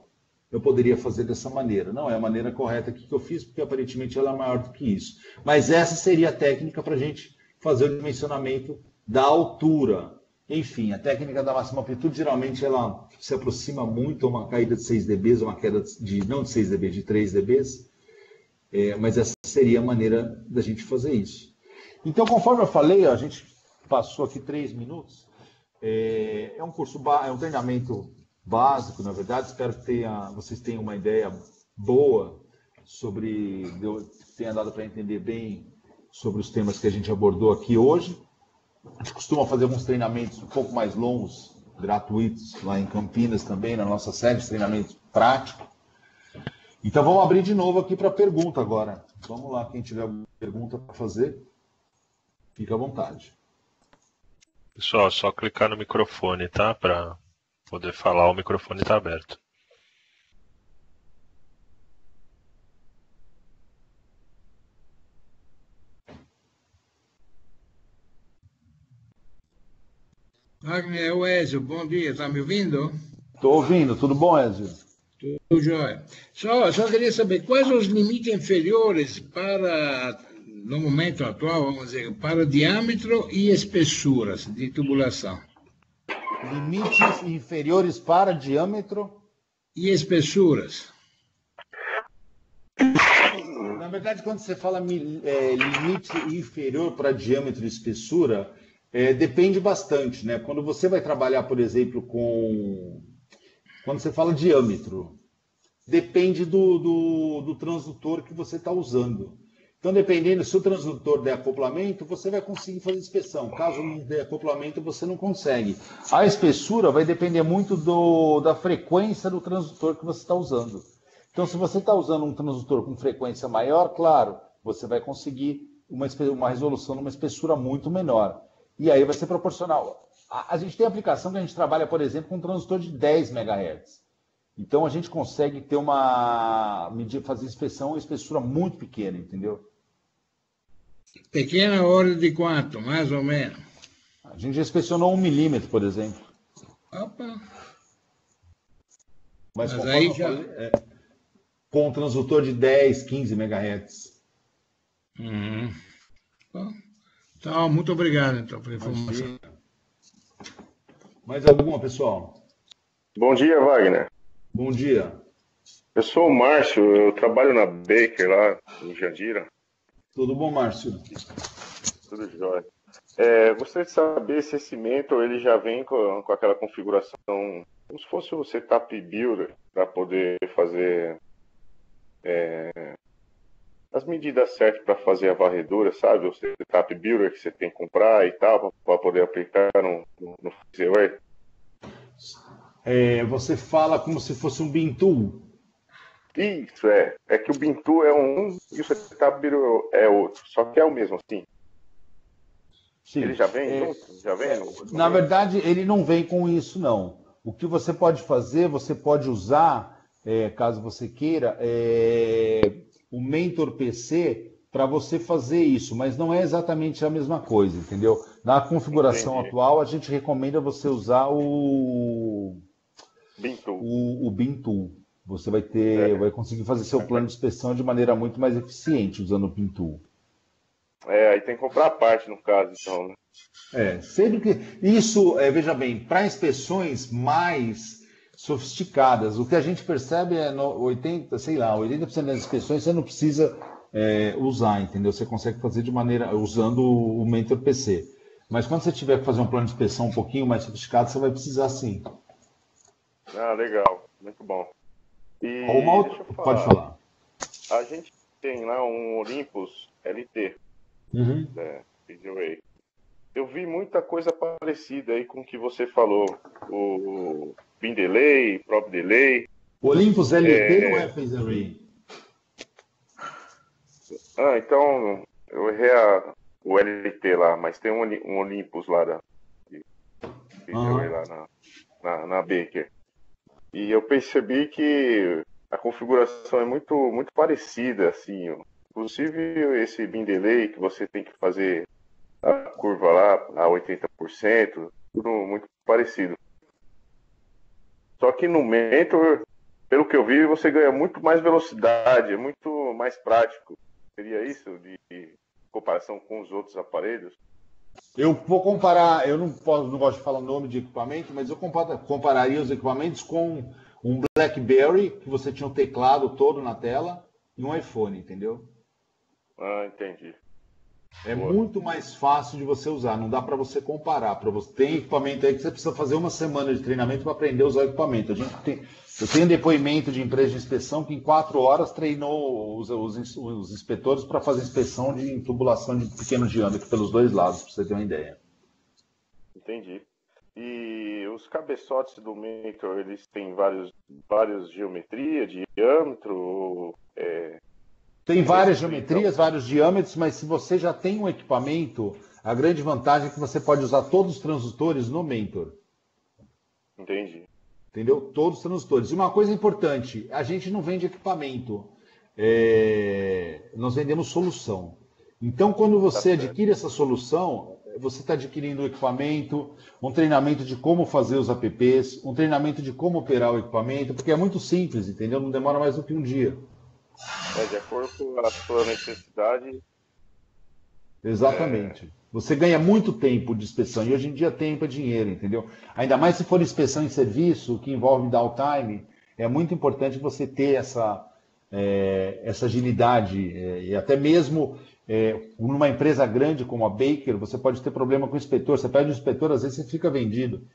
eu poderia fazer dessa maneira. Não é a maneira correta aqui que eu fiz, porque aparentemente ela é maior do que isso. Mas essa seria a técnica para a gente fazer o dimensionamento da altura. Enfim, a técnica da máxima amplitude, geralmente, ela se aproxima muito a uma caída de 6 dB, ou uma queda não de 6 dB, de 3 dB. Mas essa seria a maneira da gente fazer isso. Então, conforme eu falei, ó, a gente passou aqui 3 minutos. É um treinamento básico, na verdade. Espero que vocês tenham uma ideia boa tenha dado para entender bem sobre os temas que a gente abordou aqui hoje. A gente costuma fazer alguns treinamentos um pouco mais longos, gratuitos, lá em Campinas também, na nossa série de treinamento prático. Então vamos abrir de novo aqui para pergunta agora. Vamos lá, quem tiver alguma pergunta para fazer, fica à vontade. Pessoal, só clicar no microfone, tá? Para poder falar, o microfone está aberto. Wagner, é o Ezio, bom dia, está me ouvindo? Estou ouvindo, tudo bom, Ezio? Tudo jóia. Só queria saber quais os limites inferiores no momento atual, vamos dizer, para diâmetro e espessuras de tubulação. Limites inferiores para diâmetro e espessuras. Na verdade, quando você fala limite inferior para diâmetro e espessura, depende bastante, né? Quando você vai trabalhar, por exemplo, quando você fala diâmetro, depende do transdutor que você está usando. Então, dependendo, se o transdutor der acoplamento, você vai conseguir fazer inspeção. Caso não der acoplamento, você não consegue. A espessura vai depender muito da frequência do transdutor que você está usando. Então, se você está usando um transdutor com frequência maior, claro, você vai conseguir uma resolução numa espessura muito menor. E aí vai ser proporcional. A gente tem aplicação que a gente trabalha, por exemplo, com um transdutor de 10 MHz. Então, a gente consegue ter fazer inspeção em espessura muito pequena, entendeu? Pequena ordem de quanto, mais ou menos? A gente já inspecionou 1 milímetro, por exemplo. Opa! Mas aí já... com um transdutor de 10, 15 MHz. Bom. Então, muito obrigado, então, pela informação. Mais alguma, pessoal? Bom dia, Wagner. Bom dia. Eu sou o Márcio, eu trabalho na Baker, lá em Jandira. Tudo bom, Márcio? Tudo jóia. Gostaria de saber se esse Mentor ele já vem com aquela configuração, como se fosse o Setup Builder, para poder fazer as medidas certas para fazer a varredura, sabe? O Setup Builder que você tem que comprar e tal, para poder aplicar no FaserWay. Você fala como se fosse um Bin Tool? Isso, é que o Bintu é um e o Setup Builder é outro, só que é o mesmo, assim. Sim. Ele já vem junto? Já vem? Na verdade, ele não vem com isso, não. O que você pode fazer, você pode usar, caso você queira, o Mentor PC para você fazer isso, mas não é exatamente a mesma coisa, entendeu? Na configuração atual, a gente recomenda você usar o Bintool. Você vai conseguir fazer seu plano de inspeção de maneira muito mais eficiente usando o Bintool. Aí tem que comprar a parte, no caso, então, né? Sendo que isso, veja bem, para inspeções mais sofisticadas, o que a gente percebe é 80% das inspeções você não precisa usar, entendeu? Você consegue fazer de maneira usando o Mentor PC. Mas quando você tiver que fazer um plano de inspeção um pouquinho mais sofisticado, você vai precisar sim. Ah, legal, muito bom. E pode falar. A gente tem lá um Olympus LT. Eu vi muita coisa parecida aí com o que você falou. O Bin Delay, Prop Delay. O Olympus LT não é Phase Array. Então eu errei o LT lá, mas tem um Olympus lá lá na Baker. E eu percebi que a configuração é muito, muito parecida, assim. Inclusive esse Bin Delay que você tem que fazer a curva lá a 80%, tudo muito parecido. Só que no Mentor, pelo que eu vi, você ganha muito mais velocidade, é muito mais prático. Seria isso de comparação com os outros aparelhos? Eu vou comparar, eu não gosto de falar o nome de equipamento, mas eu compararia os equipamentos com um BlackBerry, que você tinha o teclado todo na tela, e um iPhone, entendeu? Entendi. Muito mais fácil de você usar, não dá para você comparar. Tem equipamento aí que você precisa fazer uma semana de treinamento para aprender a usar o equipamento. Eu tenho depoimento de empresa de inspeção que em 4 horas treinou os inspetores para fazer inspeção de tubulação de pequeno diâmetro pelos dois lados, para você ter uma ideia. Entendi. E os cabeçotes do Mentor, eles têm várias geometrias, diâmetro? Tem várias geometrias, vários diâmetros, mas se você já tem um equipamento, a grande vantagem é que você pode usar todos os transdutores no Mentor. Entendi. Entendeu? Todos os transdutores. E uma coisa importante, a gente não vende equipamento, nós vendemos solução. Então, quando você adquire essa solução, você está adquirindo o equipamento, um treinamento de como fazer os apps, um treinamento de como operar o equipamento, porque é muito simples, entendeu? Não demora mais do que um dia. De acordo com a sua necessidade. Exatamente. Você ganha muito tempo de inspeção, e hoje em dia tempo é dinheiro, entendeu? Ainda mais se for inspeção em serviço, que envolve downtime, é muito importante você ter essa agilidade, e até mesmo numa empresa grande como a Baker, você pode ter problema com o inspetor, você pede o inspetor, às vezes você fica vendido.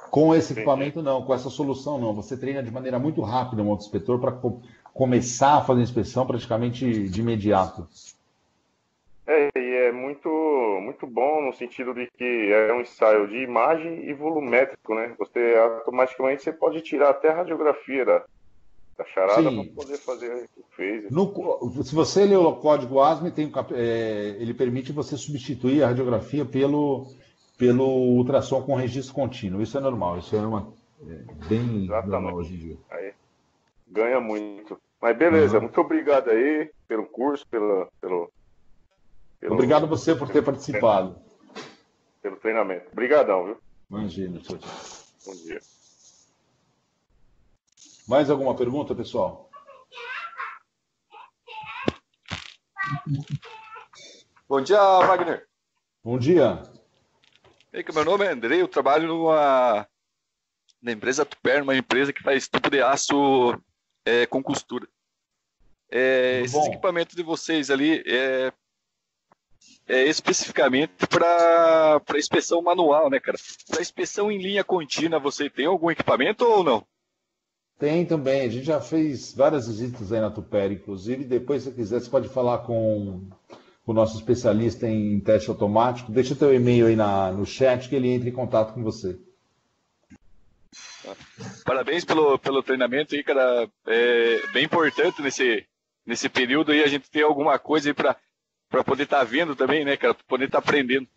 Com esse equipamento não, com essa solução não, você treina de maneira muito rápida um outro inspetor para começar a fazer a inspeção praticamente de imediato. E é muito, muito bom no sentido de que é um ensaio de imagem e volumétrico, né? Você automaticamente pode tirar até a radiografia da charada para poder fazer o phase. Se você ler o código ASME, ele permite você substituir a radiografia pelo ultrassom com registro contínuo. Isso é normal, isso é bem normal hoje em dia. Aí, ganha muito. Mas beleza, muito obrigado aí pelo curso, Obrigado a você por ter participado. Pelo treinamento. Obrigadão, viu? Imagina, tchau. Bom dia. Mais alguma pergunta, pessoal? Bom dia, Wagner. Bom dia. Meu nome é Andrei, eu trabalho na empresa Tuper, uma empresa que faz tubo de aço com costura. Esses equipamentos de vocês ali especificamente para inspeção manual, né, cara? Para inspeção em linha contínua, você tem algum equipamento ou não? Tem também, a gente já fez várias visitas aí na Tuper, inclusive. Depois, se quiser, você pode falar com o nosso especialista em teste automático. Deixa o teu e-mail aí no chat que ele entra em contato com você. Parabéns pelo treinamento aí, cara. É bem importante nesse período aí a gente ter alguma coisa aí para poder estar vendo também, né, cara? Para poder estar aprendendo.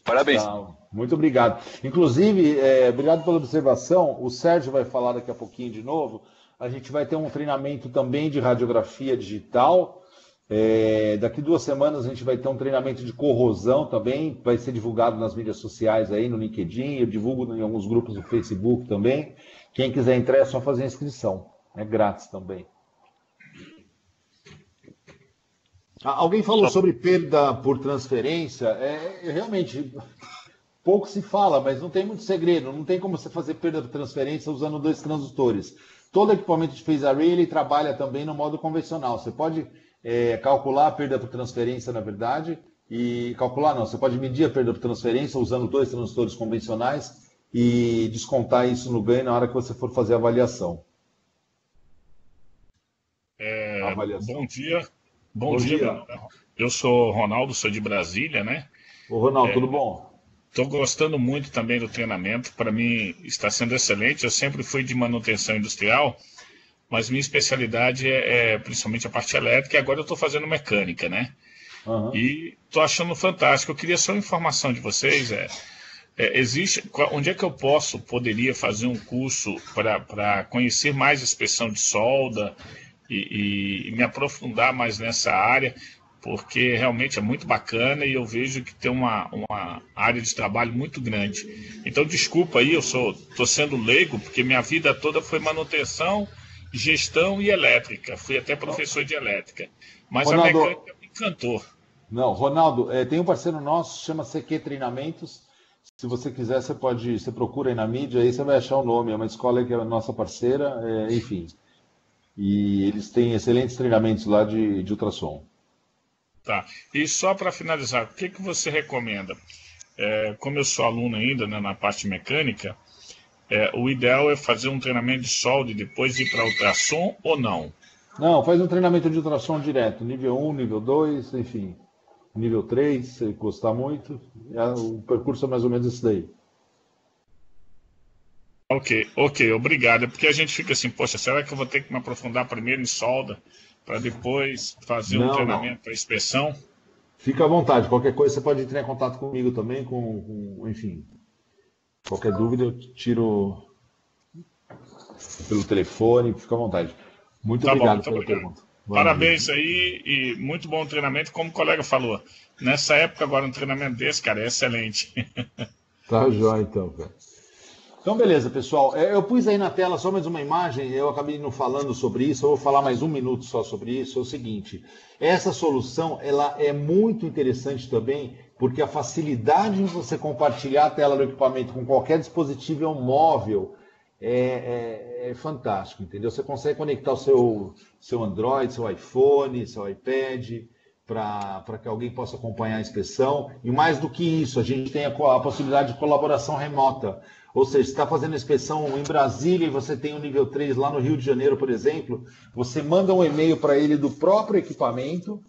Parabéns. Tá, muito obrigado. Inclusive, obrigado pela observação. O Sérgio vai falar daqui a pouquinho de novo. A gente vai ter um treinamento também de radiografia digital. Daqui 2 semanas a gente vai ter um treinamento de corrosão também. Vai ser divulgado nas mídias sociais aí, no LinkedIn. Eu divulgo em alguns grupos do Facebook também. Quem quiser entrar é só fazer a inscrição. É grátis também. Alguém falou sobre perda por transferência. Realmente, pouco se fala, mas não tem muito segredo. Não tem como você fazer perda por transferência usando 2 transdutores. Todo equipamento de phase array ele trabalha também no modo convencional. Você pode calcular a perda por transferência, na verdade, e calcular não. Você pode medir a perda por transferência usando 2 transdutores convencionais e descontar isso no ganho na hora que você for fazer a avaliação. Bom dia. Bom dia. Eu sou Ronaldo, sou de Brasília, né? Ô, Ronaldo, tudo bom? Estou gostando muito também do treinamento. Para mim está sendo excelente. Eu sempre fui de manutenção industrial, mas minha especialidade é principalmente a parte elétrica e agora eu estou fazendo mecânica, né? Uhum. E estou achando fantástico. Eu queria só uma informação de vocês. Onde é que eu poderia fazer um curso para conhecer mais a inspeção de solda e me aprofundar mais nessa área, porque realmente é muito bacana e eu vejo que tem uma área de trabalho muito grande. Então, desculpa aí, eu estou sendo leigo, porque minha vida toda foi manutenção, gestão e elétrica. Fui até professor de elétrica. Mas Ronaldo, a mecânica me encantou. Não, Ronaldo, tem um parceiro nosso, chama CQ Treinamentos. Se você quiser, você procura aí na mídia, aí você vai achar o nome. É uma escola que é a nossa parceira, enfim. E eles têm excelentes treinamentos lá de ultrassom. Tá. E só para finalizar, o que você recomenda? Como eu sou aluno ainda, né, na parte mecânica, o ideal é fazer um treinamento de solda e depois ir para ultrassom ou não? Não, faz um treinamento de ultrassom direto, nível 1, nível 2, enfim. Nível 3, se gostar muito. O percurso é mais ou menos esse daí. Ok, obrigado. É porque a gente fica assim, poxa, será que eu vou ter que me aprofundar primeiro em solda para depois fazer um treinamento para inspeção? Fica à vontade, qualquer coisa você pode entrar em contato comigo também, enfim, qualquer dúvida eu tiro pelo telefone, fica à vontade. Muito obrigado pela pergunta. Parabéns aí e muito bom treinamento, como o colega falou. Nessa época agora um treinamento desse, cara, é excelente. Tá jóia então, cara. Então, beleza, pessoal. Eu pus aí na tela só mais uma imagem, eu acabei não falando sobre isso, eu vou falar mais 1 minuto só sobre isso. É o seguinte, essa solução ela é muito interessante também, porque a facilidade em você compartilhar a tela do equipamento com qualquer dispositivo móvel é fantástico, entendeu? Você consegue conectar o seu Android, seu iPhone, seu iPad, para que alguém possa acompanhar a inspeção. E mais do que isso, a gente tem a possibilidade de colaboração remota. Ou seja, se está fazendo a inspeção em Brasília e você tem o nível 3 lá no Rio de Janeiro, por exemplo, você manda um e-mail para ele do próprio equipamento,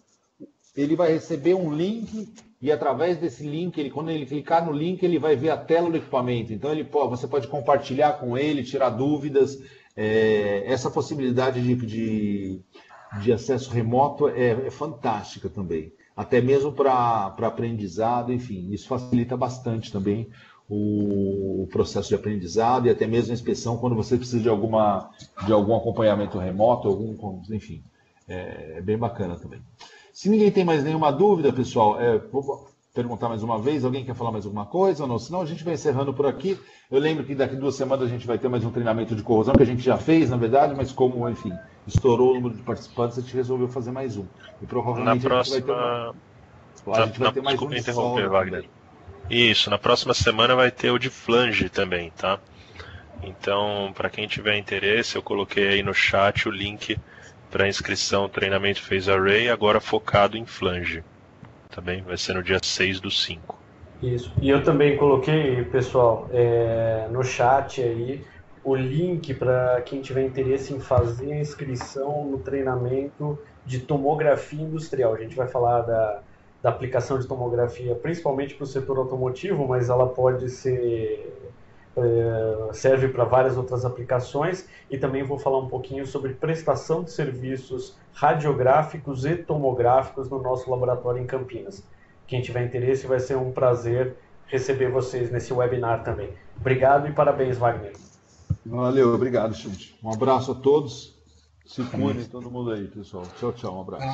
ele vai receber um link e através desse link, quando ele clicar no link, ele vai ver a tela do equipamento. Então você pode compartilhar com ele, tirar dúvidas. Essa possibilidade de acesso remoto é fantástica também. Até mesmo para aprendizado, enfim, isso facilita bastante também o processo de aprendizado e até mesmo a inspeção quando você precisa de algum acompanhamento remoto, enfim, é bem bacana também. Se ninguém tem mais nenhuma dúvida, pessoal, vou perguntar mais uma vez, alguém quer falar mais alguma coisa ou não? Senão a gente vai encerrando por aqui. Eu lembro que daqui 2 semanas a gente vai ter mais um treinamento de corrosão, que a gente já fez, na verdade, mas como, enfim, estourou o número de participantes, a gente resolveu fazer mais um. E provavelmente a gente vai ter mais um de solda, Wagner. Isso, na próxima semana vai ter o de flange também, tá? Então, para quem tiver interesse, eu coloquei aí no chat o link para inscrição treinamento phase array, agora focado em flange. Tá bem? Vai ser no dia 6/5. Isso. E eu também coloquei, pessoal, no chat aí o link para quem tiver interesse em fazer a inscrição no treinamento de tomografia industrial. A gente vai falar da aplicação de tomografia, principalmente para o setor automotivo, mas ela pode serve para várias outras aplicações, e também vou falar um pouquinho sobre prestação de serviços radiográficos e tomográficos no nosso laboratório em Campinas. Quem tiver interesse, vai ser um prazer receber vocês nesse webinar também. Obrigado e parabéns, Wagner. Valeu, obrigado, gente. Um abraço a todos. Se cuidem, todo mundo aí, pessoal. Tchau, tchau. Um abraço.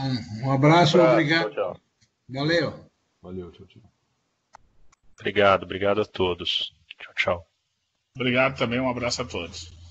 Um abraço, obrigado. Tchau, tchau. Valeu. Valeu, tchau, tchau. Obrigado a todos. Tchau, tchau. Obrigado também, um abraço a todos.